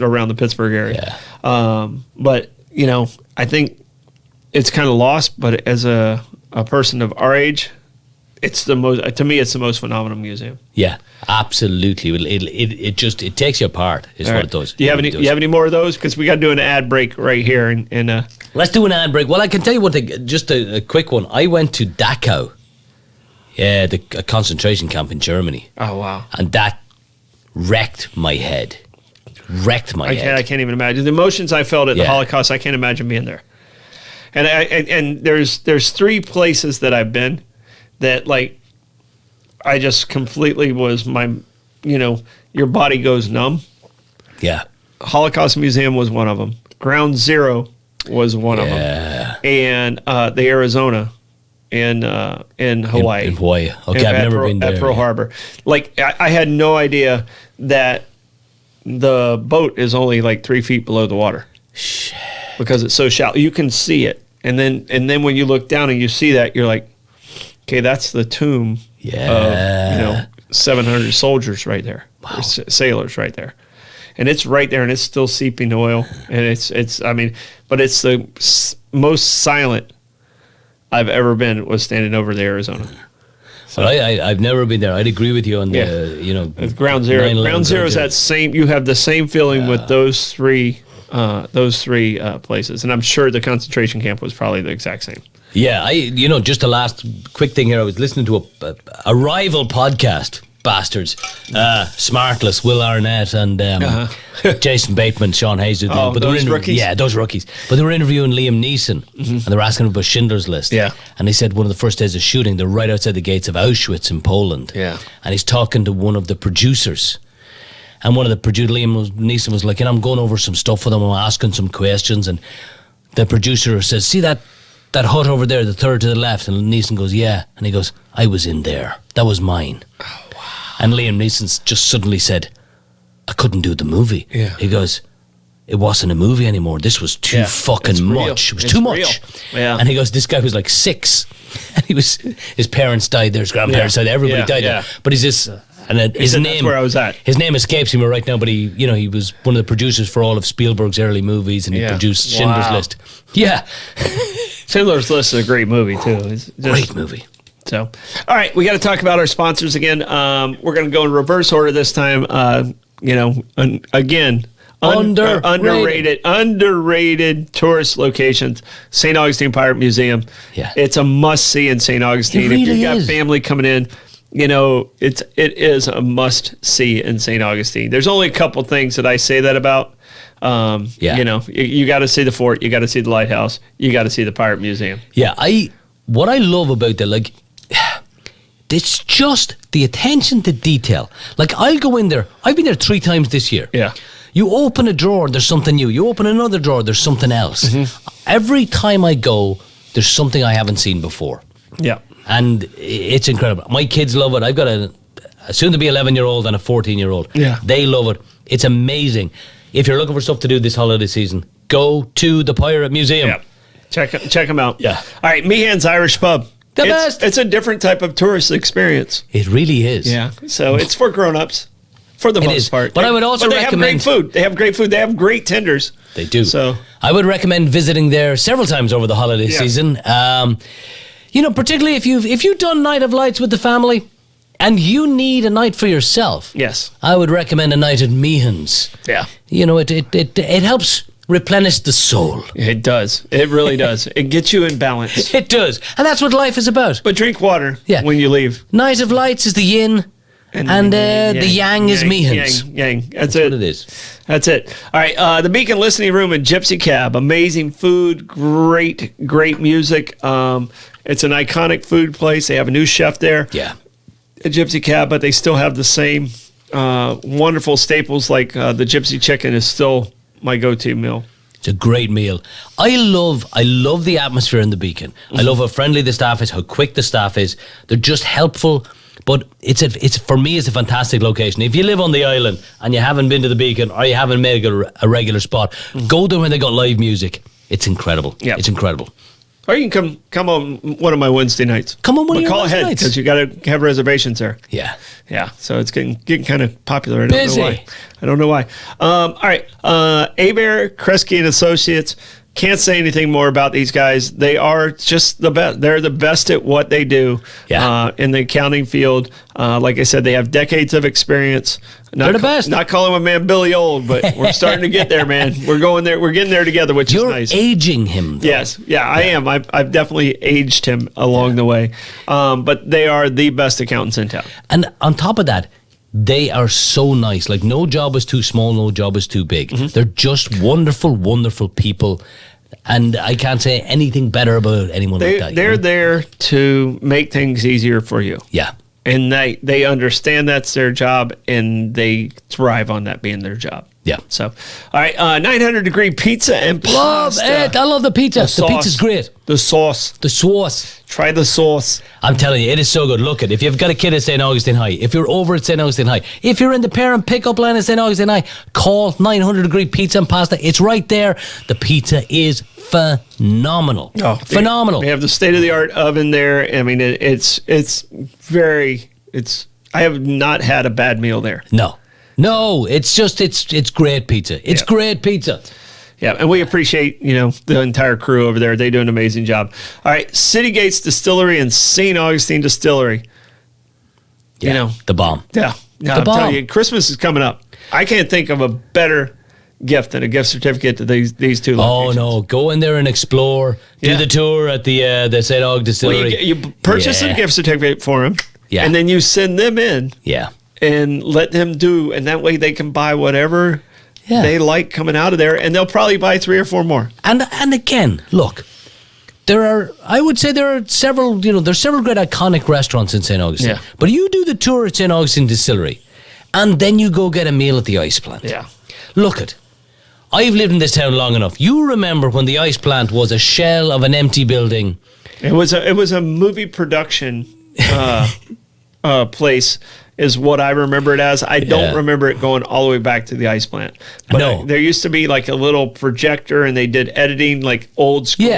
around the Pittsburgh area. Yeah. But, I think it's kind of lost, but as a person of our age, it's the most, to me, it's the most phenomenal museum. Yeah, absolutely. It takes you apart. Is what it does. Do you have any more of those? Because we got to do an ad break right here. And let's do an ad break. Well, I can tell you one thing. Just a quick one. I went to Dachau, a concentration camp in Germany. Oh wow! And that wrecked my head. I can't even imagine the emotions I felt at the Holocaust. I can't imagine being there. And there's 3 places that I've been that, like, I just completely was your body goes numb. Yeah. Holocaust Museum was one of them. Ground Zero was one of them. And the Arizona in Hawaii. In Hawaii. Okay, I've never been there. At Pearl Harbor. Like, I had no idea that the boat is only like 3 feet below the water. Shit. Because it's so shallow. You can see it. And then when you look down and you see that, you're like, okay, that's the tomb of 700 soldiers right there. Wow. Sailors right there. And it's right there, and it's still seeping oil. And but it's the most silent I've ever been was standing over the Arizona. So I've never been there. I'd agree with you on the Ground Zero. Ground Zero is that same. You have the same feeling with those three places, and I'm sure the concentration camp was probably the exact same. Yeah, just the last quick thing here. I was listening to a rival podcast, bastards, Smartless, Will Arnett, and Jason Bateman, Sean Hayes. But those rookies? Yeah, those rookies. But they were interviewing Liam Neeson, and they were asking him about Schindler's List. Yeah. And they said one of the first days of shooting, they're right outside the gates of Auschwitz in Poland. Yeah. And he's talking to one of the producers. And one of the producers, Liam Neeson, was like, I'm going over some stuff with him, I'm asking some questions. And the producer says, see that hut over there, the third to the left? And Neeson goes, yeah. And he goes, I was in there. That was mine. Oh, wow. And Liam Neeson just suddenly said, I couldn't do the movie. Yeah. He goes, it wasn't a movie anymore. This was too fucking much. It was too much. Yeah. And he goes, this guy was like 6. And his parents died there, his grandparents died there, everybody died there. But he's this... And his name, that's where I was at. His name escapes me right now, but he was one of the producers for all of Spielberg's early movies, and he produced Schindler's List. Yeah, Schindler's List is a great movie too. It's just, great movie. So, all right, we got to talk about our sponsors again. We're going to go in reverse order this time. Again. Underrated tourist locations. St. Augustine Pirate Museum. Yeah, it's a must see in St. Augustine. It really if you've got is. family coming in. It is a must see in St. Augustine. There's only a couple things that I say that about. You got to see the fort, you got to see the lighthouse, you got to see the Pirate Museum. Yeah, what I love about that, like, it's just the attention to detail. Like, I'll go in there. I've been there 3 times this year. Yeah. You open a drawer, there's something new. You open another drawer, there's something else. Mm-hmm. Every time I go, there's something I haven't seen before. Yeah. And it's incredible. My kids love it. I've got a soon-to-be 11-year-old and a 14-year-old. Yeah. They love it. It's amazing. If you're looking for stuff to do this holiday season, go to the Pirate Museum. Yeah. Check them out. Yeah. All right, Meehan's Irish Pub. The best. It's a different type of tourist experience. It really is. Yeah. So it's for grown-ups for the most part. But I would also recommend... They have great food. They have great tenders. They do. So I would recommend visiting there several times over the holiday season. Particularly if you've done Night of Lights with the family and you need a night for yourself. Yes. I would recommend a night at Meehan's. Yeah. It helps replenish the soul. It does. It really does. It gets you in balance. It does. And that's what life is about. But drink water when you leave. Night of Lights is the yin and the yang is Meehan's. Yang. That's what it is. That's it. All right. The Beacon Listening Room and Gypsy Cab. Amazing food. Great music. It's an iconic food place. They have a new chef there. Yeah. A Gypsy Cab, but they still have the same wonderful staples like the Gypsy Chicken is still my go-to meal. It's a great meal. I love the atmosphere in the Beacon. I love how friendly the staff is, how quick the staff is. They're just helpful. But for me, it's a fantastic location. If you live on the island and you haven't been to the Beacon or you haven't made a regular spot, go there when they got live music. It's incredible. Yeah, it's incredible. Or you can come on one of my Wednesday nights. Come on one of your Wednesday nights. Because you got to have reservations there. Yeah. Yeah, so it's getting kind of popular. I don't know why. All right. Abare, Kresge and Associates, can't say anything more about these guys. They are just the best. They're the best at what they do in the accounting field. Like I said, they have decades of experience. They're the best. Not calling my man Billy old, but we're starting to get there, man. We're going there. We're getting there together, which is nice. You're aging him, though. Yes. Yeah, I am. I've definitely aged him along the way. But they are the best accountants in town. And on top of that, they are so nice. Like, no job is too small, no job is too big. They're just wonderful, wonderful people. And I can't say anything better about anyone like that. They're there to make things easier for you. Yeah. And they understand that's their job, and they thrive on that being their job. Yeah. So, all right, 900-degree pizza and Love pasta. it. I love the pizza. The pizza's great. The sauce. The sauce. Try the sauce. I'm telling you, it is so good. Look at if you've got a kid at St. Augustine High, if you're over at St. Augustine High, if you're in the parent pickup line at St. Augustine High, call 900-degree pizza and pasta. It's right there. The pizza is phenomenal. Oh, phenomenal. They have the state-of-the-art oven there. I mean, it's I have not had a bad meal there. No, it's just it's great pizza. It's great pizza. Yeah, and we appreciate, the entire crew over there. They do an amazing job. All right, City Gates Distillery and St. Augustine Distillery. Yeah, the bomb. Yeah. I'm telling you, Christmas is coming up. I can't think of a better gift than a gift certificate to these two locations. Oh, no. Go in there and explore. Do the tour at the St. Aug Distillery. Well, you purchase a gift certificate for them, and then you send them in. Yeah. And let them do, and that way they can buy whatever they like coming out of there, and they'll probably buy 3 or 4 more. And again, look, I would say there are several, there's several great iconic restaurants in St. Augustine. Yeah. But you do the tour at St. Augustine Distillery, and then you go get a meal at the ice plant. Yeah. Look I've lived in this town long enough. You remember when the ice plant was a shell of an empty building. It was a movie production place. Is what I remember it as. I don't remember it going all the way back to the ice plant. But No. there used to be like a little projector, and they did editing like old school.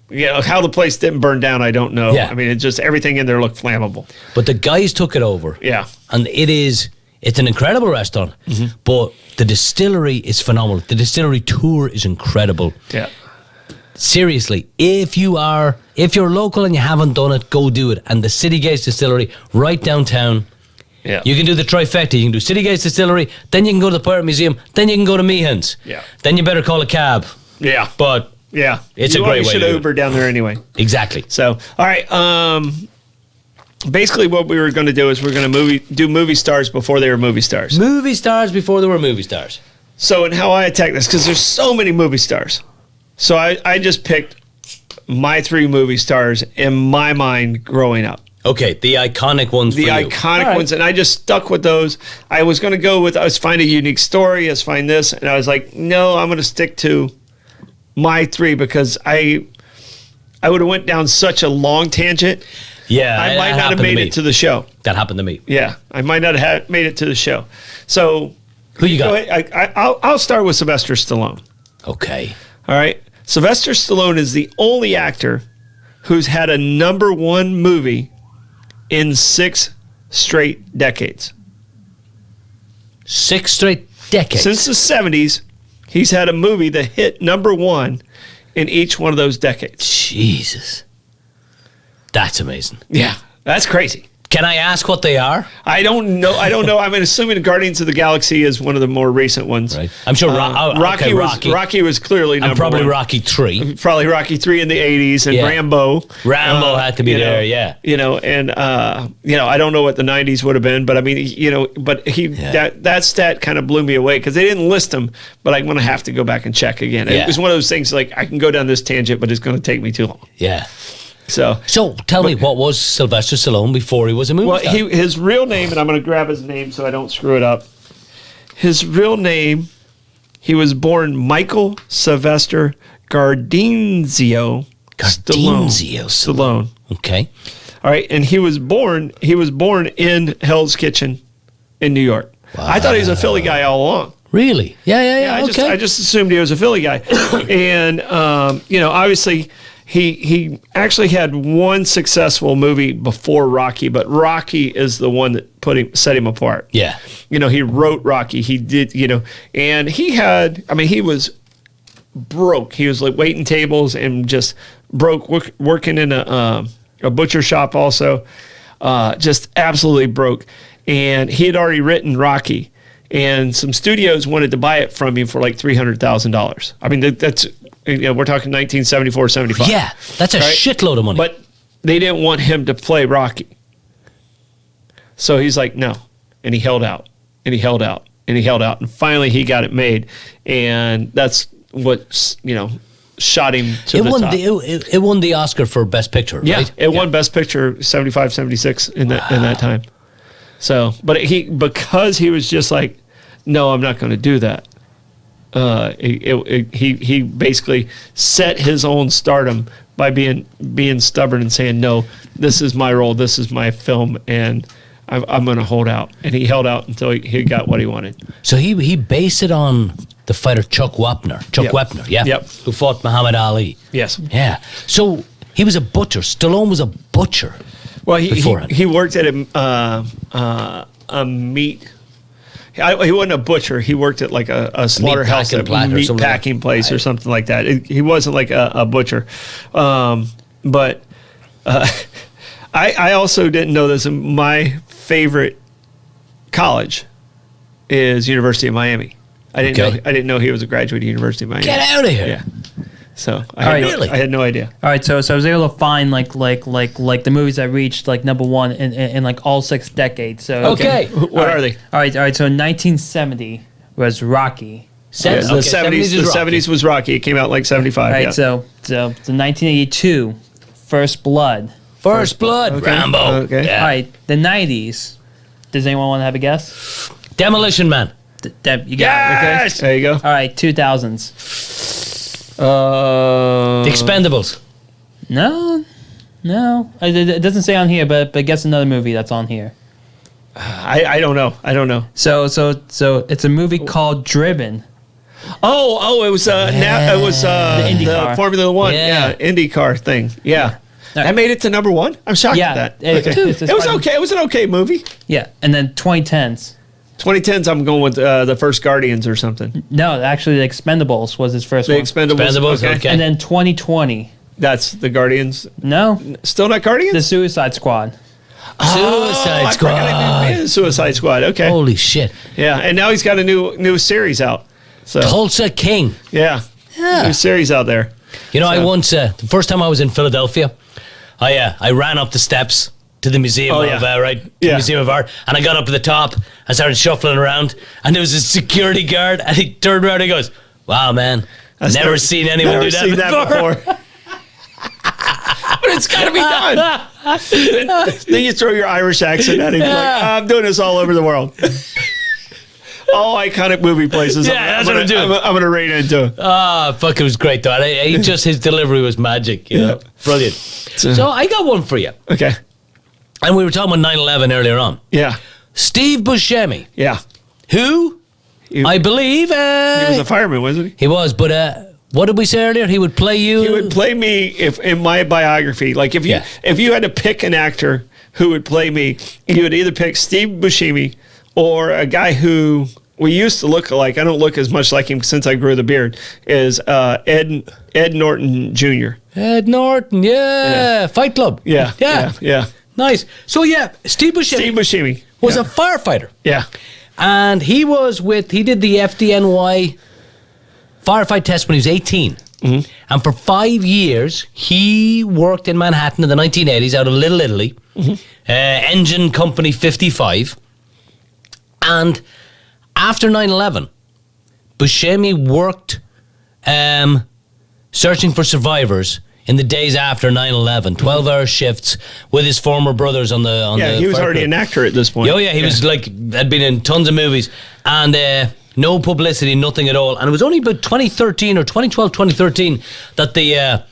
Yeah. How the place didn't burn down, I don't know. Yeah. I mean, it just everything in there looked flammable. But the guys took it over. Yeah. And it's an incredible restaurant. But the distillery is phenomenal. The distillery tour is incredible. Yeah. Seriously, if you're local and you haven't done it, go do it. And the City Gates Distillery, right downtown. Yeah. You can do the trifecta. You can do City Gates Distillery, then you can go to the Pirate Museum, then you can go to Meehan's. Yeah. Then you better call a cab. Yeah. But yeah, it's a great way should to do Uber it. down there anyway. Exactly. So, all right. Basically, what we were going to do is we're going to do movie stars before they were movie stars. Movie stars before there were movie stars. So, and how I attack this, because there's so many movie stars. So I just picked my 3 movie stars in my mind growing up. Okay, the iconic ones for you. The iconic ones, and I just stuck with those. I was going to go with, let's find a unique story, let's find this, and I was like, no, I'm going to stick to my 3 because I would have went down such a long tangent. Yeah, I might not have made it to the show. That happened to me. Yeah, I might not have made it to the show. So, who you got? I'll start with Sylvester Stallone. Okay. All right. Sylvester Stallone is the only actor who's had a #1 movie in 6 straight decades. 6 straight decades? Since the 70s, he's had a movie that hit #1 in each one of those decades. Jesus. That's amazing. Yeah, that's crazy. Can I ask what they are? I don't know. I'm assuming Guardians of the Galaxy is one of the more recent ones. Right. I'm sure Rocky was clearly number probably 1. Rocky 3. Probably Rocky 3 in the 80s, and Rambo. Rambo had to be there, yeah. And I don't know what the 90s would have been, but I mean, but that stat kind of blew me away because they didn't list them, but I'm going to have to go back and check again. Yeah. It was one of those things like I can go down this tangent, but it's going to take me too long. Yeah. So tell me, what was Sylvester Stallone before he was a movie star? His real name, and I'm going to grab his name so I don't screw it up. His real name, he was born Michael Sylvester Gardenzio Stallone. Okay. All right, and he was born in Hell's Kitchen in New York. Wow. I thought he was a Philly guy all along. Really? Yeah. I just assumed he was a Philly guy. And obviously he actually had one successful movie before Rocky, but Rocky is the one that set him apart. Yeah. He wrote Rocky. He did, and he was broke. He was like waiting tables and just broke, working in a butcher shop also, just absolutely broke. And he had already written Rocky, and some studios wanted to buy it from him for like $300,000. I mean, that's, we're talking 1974, 75. Yeah, that's a shitload of money. But they didn't want him to play Rocky. So he's like, no. And he held out, and he held out, and he held out. And finally he got it made. And that's what, shot him to the top. It won the Oscar for Best Picture, Yeah, right? it won Best Picture 75, 76 in that time. So, but because he was just like, no, I'm not going to do that. He basically set his own stardom by being stubborn and saying, no, this is my role, this is my film, and I'm going to hold out. And he held out until he got what he wanted. So he based it on the fighter Chuck Wepner. Yeah. Yep. Who fought Muhammad Ali. Yes. Yeah. So he was a butcher. Stallone was a butcher. Well, he worked at a meat. He wasn't a butcher. He worked at like a slaughterhouse, meat packing place or something like that. He wasn't like a butcher. But I also didn't know this. My favorite college is University of Miami. I didn't know he was a graduate of University of Miami. Get out of here. Yeah. So I had no idea. All right, so I was able to find like the movies that reached like number one in like all 6 decades. So Okay. What are they? All right. So in 1970 was Rocky. The 70s was Rocky. It came out like 75. All right, yeah. so 1982, First Blood. First Blood. Okay. Rambo. Okay. Yeah. All right, the 90s. Does anyone want to have a guess? Demolition Man. You got it. Okay. There you go. All right, 2000s. The Expendables. No. It doesn't say on here, but guess another movie that's on here. I don't know. So it's a movie called Driven. Oh, it was the Indy the car. Formula One, Yeah. IndyCar thing. Yeah. That made it to number one. I'm shocked Yeah, at that. it's It was okay. It was an okay movie. Yeah, and then 2010s. 2010s, I'm going with the first Guardians or something. No, actually, The Expendables was his first The one. Expendables. Okay. And then 2020. That's the Guardians. No, Still not Guardians? The Suicide Squad. Suicide I Squad. forgot he did Suicide Squad. Okay. Holy shit. Yeah, and now he's got a new series out. So Tulsa King. yeah, new series out there. You know, I once, the first time I was in Philadelphia, I ran up the steps to the Museum Museum of Art, and I got up to the top and started shuffling around, and there was a security guard, and he turned around and he goes, wow, man, I've never seen anyone do that before. But it's got to be done. Then you throw your Irish accent at him. Like, I'm doing this all over the world. All iconic movie places. Yeah, that's what I'm doing. I'm going to raid into. Fuck, it was great, though. His delivery was magic. You know? Brilliant. So I got one for you. Okay. And we were talking about 9/11 earlier on. Yeah. Steve Buscemi, Yeah. who I believe He was a fireman, wasn't he? he was, but what did we say earlier? He would play you. He would play me if in my biography. Like if you had to pick an actor who would play me, you would either pick Steve Buscemi or a guy who we used to look alike. I don't look as much like him since I grew the beard. Is Ed Norton Jr. Ed Norton, yeah. Fight Club. Yeah. Nice. So Steve Buscemi was a firefighter. Yeah. And he did the FDNY firefight test when he was 18. Mm-hmm. And for 5 years, he worked in Manhattan in the 1980s out of Little Italy, Engine Company 55. And after 9/11, Buscemi worked searching for survivors in the days after 9/11, 12-hour shifts with his former brothers on the he was already an actor at this point. Oh yeah, he was had been in tons of movies and no publicity, nothing at all. And it was only about 2013 or 2012, 2013 that the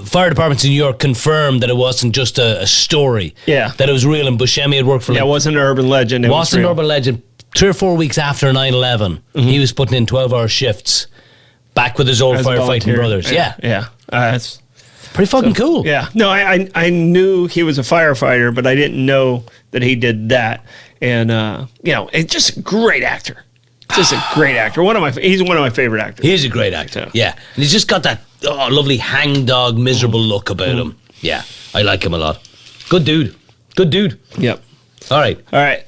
fire departments in New York confirmed that it wasn't just a story. Yeah. That it was real, and Buscemi had worked for it wasn't an urban legend. It wasn't was an urban legend. 3 or 4 weeks after 9/11, he was putting in 12-hour shifts back with his old firefighting brothers. Yeah. It's pretty fucking cool. Yeah. No, I knew he was a firefighter, but I didn't know that he did that. And, and just a great actor. Just a great actor. He's one of my favorite actors. He's a great actor. Yeah. And he's just got that lovely hangdog, miserable look about him. Yeah. I like him a lot. Good dude. Good dude. Yep. All right.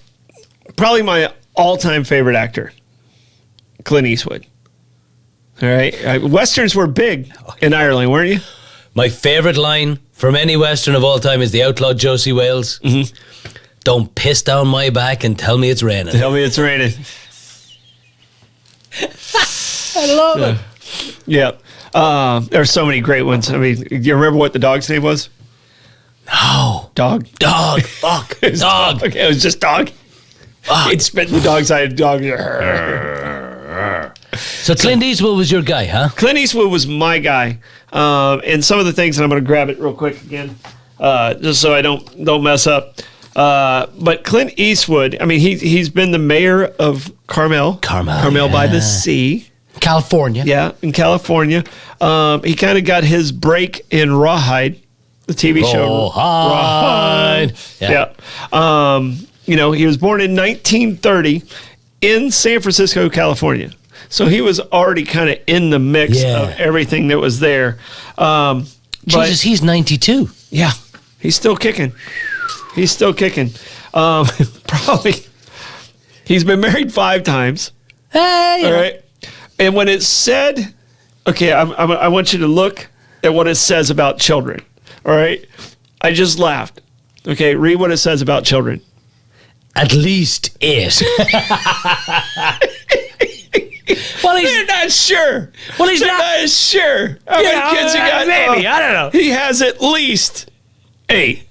Probably my all-time favorite actor, Clint Eastwood. All right. Westerns were big in Ireland, weren't you? My favorite line from any Western of all time is the outlaw Josie Wales. Don't piss down my back and tell me it's raining. Tell me it's raining. I love it. Yeah. There's so many great ones. I mean, do you remember what the dog's name was? No. Dog. Fuck. Dog. Okay, it was just dog. Fuck. He'd spit in the dog's eye. Dog. So Clint Eastwood was your guy, huh? Clint Eastwood was my guy. And some of the things, and I'm going to grab it real quick again, just so I don't mess up. But Clint Eastwood, I mean, he's been the mayor of Carmel by the sea. California. Yeah, in California. He kind of got his break in Rawhide, the TV show. Rawhide. Yeah. He was born in 1930 in San Francisco, California. So he was already kind of in the mix of everything that was there. Jesus, he's 92. Yeah, he's still kicking. Probably. He's been married 5 times. Hey. All right. And when it said, okay, I want you to look at what it says about children. All right. I just laughed. Okay. Read what it says about children. At least 8. Well, They're not sure. Well, he's not sure. How many kids he got? Maybe. I don't know. He has at least 8.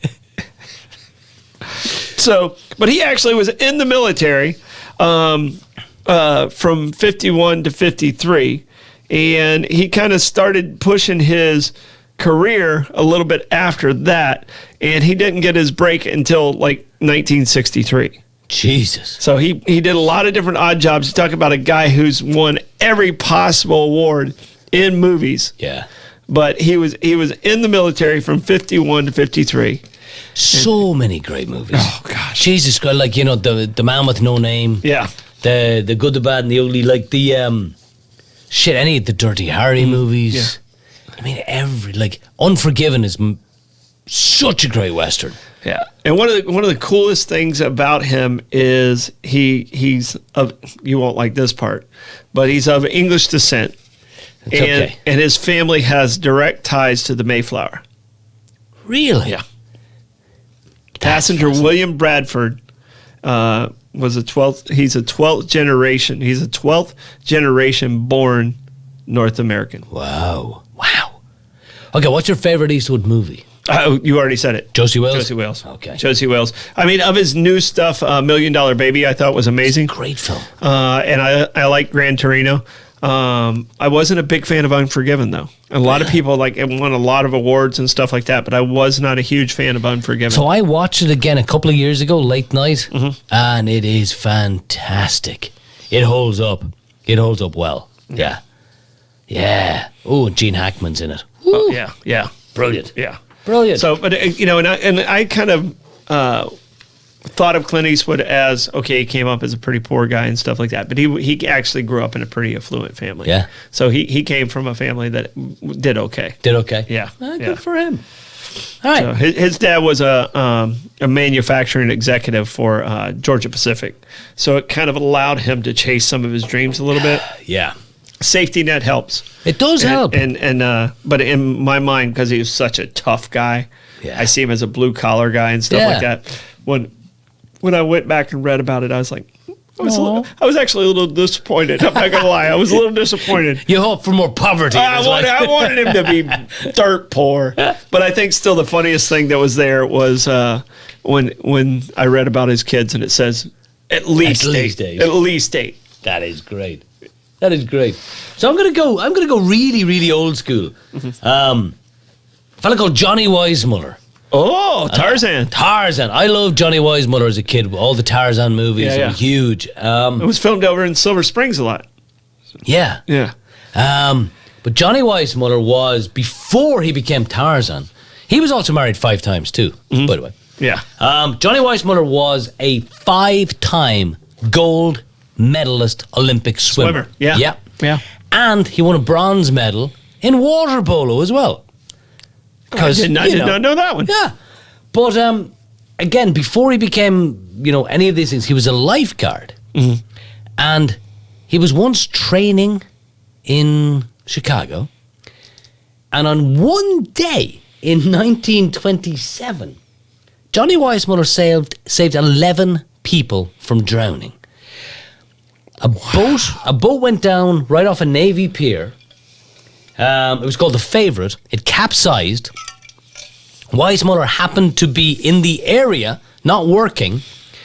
So, but he actually was in the military from 51 to 53, and he kind of started pushing his career a little bit after that, and he didn't get his break until like 1963. Jesus. So he did a lot of different odd jobs. You talk about a guy who's won every possible award in movies. Yeah. But he was in the military from 51 to 53. So many great movies. Oh gosh. Jesus Christ, like the Man with No Name. Yeah. The Good, the Bad and the Ugly, like the any of the Dirty Harry movies. Yeah. I mean Unforgiven is such a great Western. Yeah, and one of the coolest things about him is he's of, you won't like this part, but he's of English descent, and his family has direct ties to the Mayflower. Really? Yeah. Passenger William Bradford was a 12th. He's a 12th generation. He's a 12th generation born North American. Wow. Okay, what's your favorite Eastwood movie? You already said it. Josie Wales? Josie Wales. Okay. Josie Wales. I mean, of his new stuff, $1 Million Baby, I thought was amazing. Great film. And I like Gran Torino. I wasn't a big fan of Unforgiven, though. A lot of people it won a lot of awards and stuff like that, but I was not a huge fan of Unforgiven. So I watched it again a couple of years ago, late night, and it is fantastic. It holds up. It holds up well. Yeah. Yeah. Oh, and Gene Hackman's in it. Oh, yeah. Brilliant. Yeah. Brilliant. So, but and I kind of thought of Clint Eastwood as he came up as a pretty poor guy and stuff like that, but he actually grew up in a pretty affluent family. Yeah. So he came from a family that did okay. Yeah. Good for him. All right. So his dad was a manufacturing executive for Georgia Pacific, so it kind of allowed him to chase some of his dreams a little bit. Yeah. Safety net helps. It does help. But in my mind, because he was such a tough guy, I see him as a blue collar guy and stuff like that. When I went back and read about it, I was like, I was actually a little disappointed. I'm not gonna lie, I was a little disappointed. You hope for more poverty. I wanted him to be dirt poor, but I think still the funniest thing that was there was when I read about his kids and it says at least 8. At least 8. That is great. That is great. So I'm gonna go really, really old school. A fella called Johnny Weissmuller. Oh, Tarzan. Tarzan. I loved Johnny Weissmuller as a kid. All the Tarzan movies were huge. It was filmed over in Silver Springs a lot. Yeah. Yeah. But Johnny Weissmuller was, before he became Tarzan, he was also married 5 times too, by the way. Yeah. Johnny Weissmuller was a 5-time gold medalist Olympic swimmer. Yeah. And he won a bronze medal in water polo as well. I did not know that one. Yeah. But again, before he became, any of these things, he was a lifeguard. Mm-hmm. And he was once training in Chicago. And on one day in 1927, Johnny Weissmuller saved 11 people from drowning. A boat went down right off a Navy pier. It was called the Favourite. It capsized. Weissmuller happened to be in the area, not working,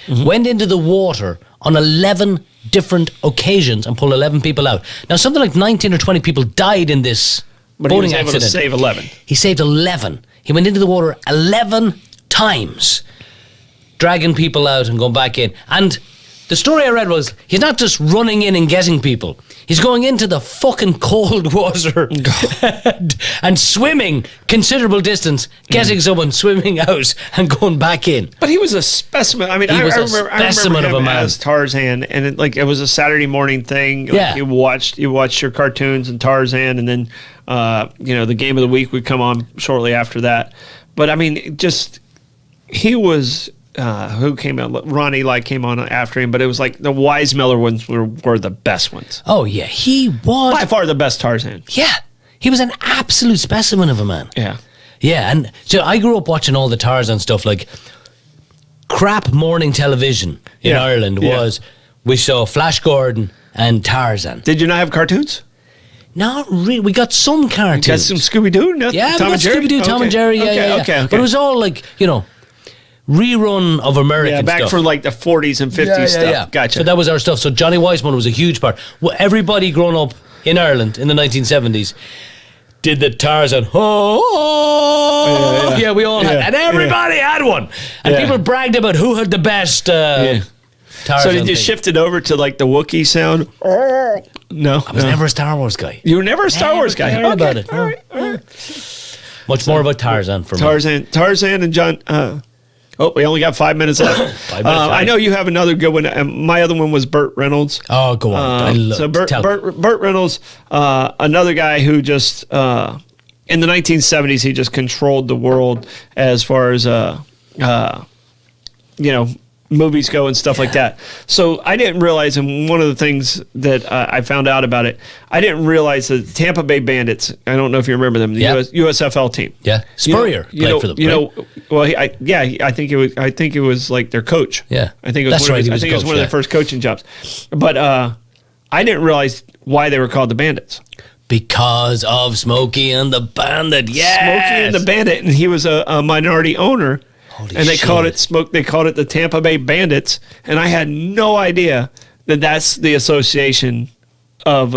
went into the water on 11 different occasions and pulled 11 people out. Now, something like 19 or 20 people died in this boating accident. But he was able to save 11. He saved 11. He went into the water 11 times, dragging people out and going back in. And the story I read was he's not just running in and getting people. He's going into the fucking cold water and swimming considerable distance, getting someone, swimming out and going back in. But he was a specimen. I mean, I remember him of a man. as Tarzan, and it was a Saturday morning thing. Yeah. You watched your cartoons and Tarzan, and then the game of the week would come on shortly after that. But I mean, he was. Who came out? Ron Eli came on after him, but it was like the Weissmuller ones were the best ones. Oh, yeah. He was... by far the best Tarzan. Yeah. He was an absolute specimen of a man. Yeah. Yeah, and so I grew up watching all the Tarzan stuff, like crap morning television in Ireland was, we saw Flash Gordon and Tarzan. Did you not have cartoons? Not really. We got some cartoons. You got some Scooby-Doo? No, Yeah, Tom we and got Jerry? Scooby-Doo, Tom and Jerry, Okay. But it was all like, rerun of American back stuff. for like the 40s and 50s stuff. Yeah. Gotcha. So that was our stuff. So Johnny Weissmuller was a huge part. Well, everybody growing up in Ireland in the 1970s did the Tarzan. Yeah, we all had. And everybody had one. And people bragged about who had the best Tarzan. So did you shift it over to like the Wookiee sound? No. I was never a Star Wars guy. You were never a Star Wars guy? Never cared about it. All right. Much more about Tarzan for me. Tarzan and John... we only got 5 minutes left. 5 minutes I know you have another good one. My other one was Burt Reynolds. Oh, go on. Burt Reynolds, another guy who just in the 1970s he just controlled the world as far as movies go and stuff like that. So I didn't realize, and one of the things that I found out about it, I didn't realize that the Tampa Bay Bandits, I don't know if you remember them, the USFL team. Yeah, Spurrier played for them. I think it was like their coach. Yeah, I think it was it was one of their first coaching jobs. But I didn't realize why they were called the Bandits. Because of Smokey and the Bandit. Yes, Smokey and the Bandit, and he was a minority owner. They called it the Tampa Bay Bandits, and I had no idea that that's the association of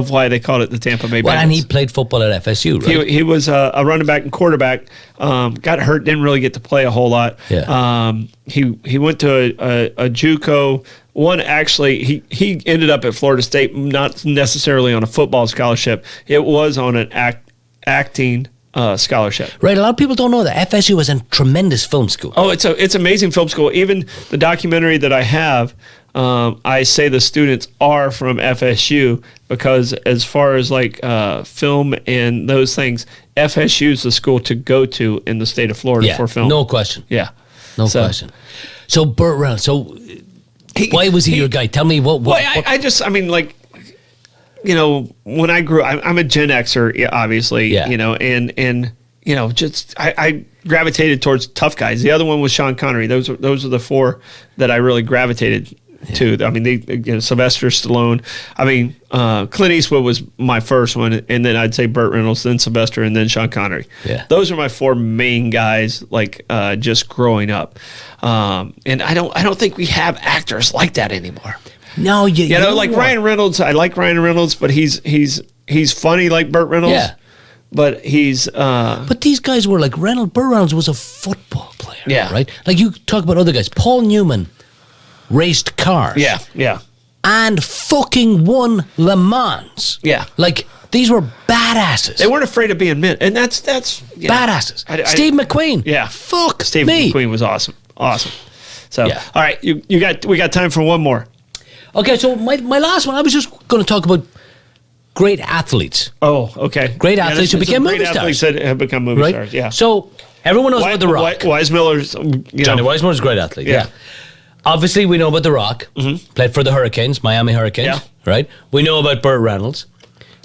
why they called it the Tampa Bay Bandits. Well, and he played football at FSU, right? He was a running back and quarterback. Got hurt, didn't really get to play a whole lot. Yeah. He went to a JUCO. One actually, he ended up at Florida State, not necessarily on a football scholarship. It was on an acting scholarship. Right, a lot of people don't know that FSU was a tremendous film school. Oh, it's amazing film school. Even the documentary that I have, I say the students are from FSU because as far as like film and those things, FSU is the school to go to in the state of Florida for film. No question. Yeah, no question. So Burt Reynolds. So why was he your guy? Tell me what. When I grew, I'm a Gen Xer, obviously, and I gravitated towards tough guys. The other one was Sean Connery. Those are the four that I really gravitated to. I mean, Sylvester Stallone. I mean, Clint Eastwood was my first one, and then I'd say Burt Reynolds, then Sylvester, and then Sean Connery. Yeah, those are my four main guys. Like just growing up, and I don't think we have actors like that anymore. No, like Ryan Reynolds. I like Ryan Reynolds, but he's funny like Burt Reynolds. Yeah, but he's. But these guys were like Burt Reynolds was a football player. Yeah, right. Like you talk about other guys. Paul Newman raced cars. Yeah, and fucking won Le Mans. Yeah, like these were badasses. They weren't afraid of being men, and that's badasses. Steve McQueen. Yeah, fuck Steve me. McQueen was awesome. So all right, we got time for one more. Okay, so my last one, I was just going to talk about great athletes. Oh, okay. Great athletes who became movie stars. Great athletes that have become movie Right? stars, yeah. So everyone knows about The Rock. Weissmiller's, Johnny Weissmuller's a great athlete, yeah. Obviously, we know about The Rock. Played for the Hurricanes, Miami Hurricanes, right? We know about Burt Reynolds.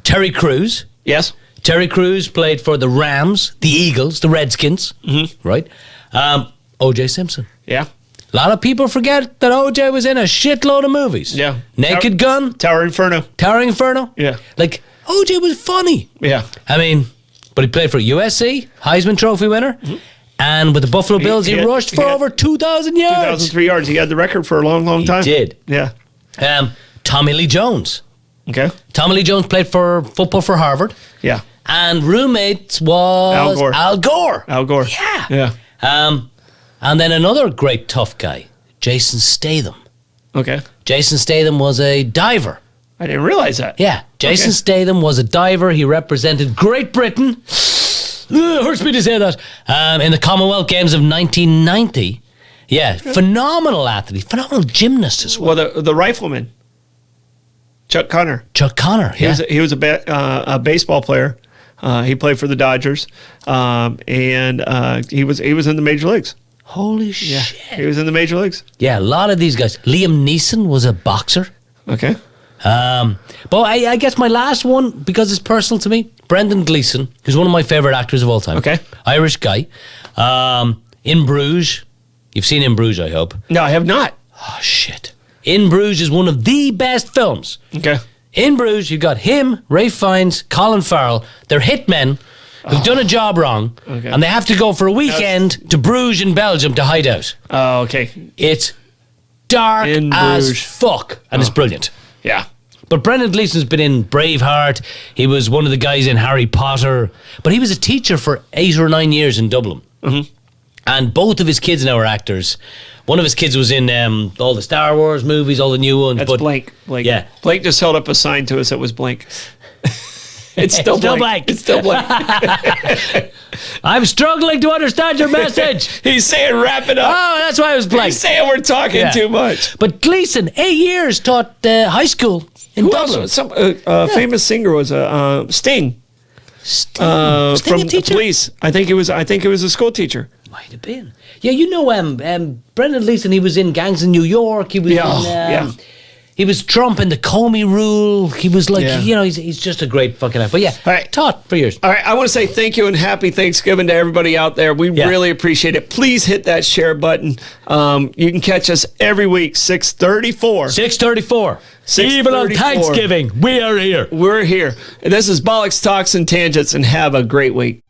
Terry Crews. Yes. Terry Crews played for the Rams, the Eagles, the Redskins, right? O.J. Simpson. Yeah. A lot of people forget that O.J. was in a shitload of movies. Yeah. Naked Gun. Tower Inferno. Towering Inferno. Yeah. Like, O.J. was funny. Yeah. I mean, but he played for USC, Heisman Trophy winner, and with the Buffalo Bills, he rushed for over 2,000 yards. 2,003 yards. He had the record for a long, long time. He did. Yeah. Tommy Lee Jones. Okay. Tommy Lee Jones played for football for Harvard. Yeah. And roommates was Al Gore. Al Gore. Yeah. Yeah. And then another great tough guy, Jason Statham. Okay. Jason Statham was a diver. I didn't realize that. Yeah. Jason Statham was a diver. He represented Great Britain. Hurts me to say that. In the Commonwealth Games of 1990. Yeah. Phenomenal athlete. Phenomenal gymnast as well. Well, the rifleman, Chuck Connor. Chuck Connor. He was a baseball player. He played for the Dodgers, and he was in the major leagues. Holy shit. Yeah, he was in the major leagues. Yeah, a lot of these guys. Liam Neeson was a boxer. Okay. But I guess my last one, because it's personal to me, Brendan Gleeson, who's one of my favourite actors of all time. Okay. Irish guy. In Bruges. You've seen In Bruges, I hope. No, I have not. Oh, shit. In Bruges is one of the best films. Okay. In Bruges, you've got him, Ralph Fiennes, Colin Farrell. They're hitmen who've done a job wrong, and they have to go for a weekend to Bruges in Belgium to hide out. Oh, okay. It's dark In as Bruges. fuck, and it's brilliant. Yeah. But Brendan Gleeson's been in Braveheart. He was one of the guys in Harry Potter. But he was a teacher for 8 or 9 years in Dublin. And both of his kids now are actors. One of his kids was in all the Star Wars movies, all the new ones. That's Blake. Yeah. Blake just held up a sign to us that was blank. It's still blank. It's still blank. I'm struggling to understand your message. He's saying wrap it up. Oh, that's why I was blank. He's saying we're talking too much. But Gleeson, 8 years, taught high school in Who Dublin. else? Some famous singer was Sting. Sting a From teacher? Police. I think it was a school teacher. Might have been. Yeah, you know, Brendan Gleeson, he was in Gangs in New York. He was in, he was Trump in the Comey rule. He was like, he's just a great fucking actor. But yeah, All right. taught for years. All right, I want to say thank you and happy Thanksgiving to everybody out there. We really appreciate it. Please hit that share button. You can catch us every week, 6:34. 6:34. Even on 6:34. Thanksgiving, we are here. We're here. And this is Bollox Talks and Tangents, and have a great week.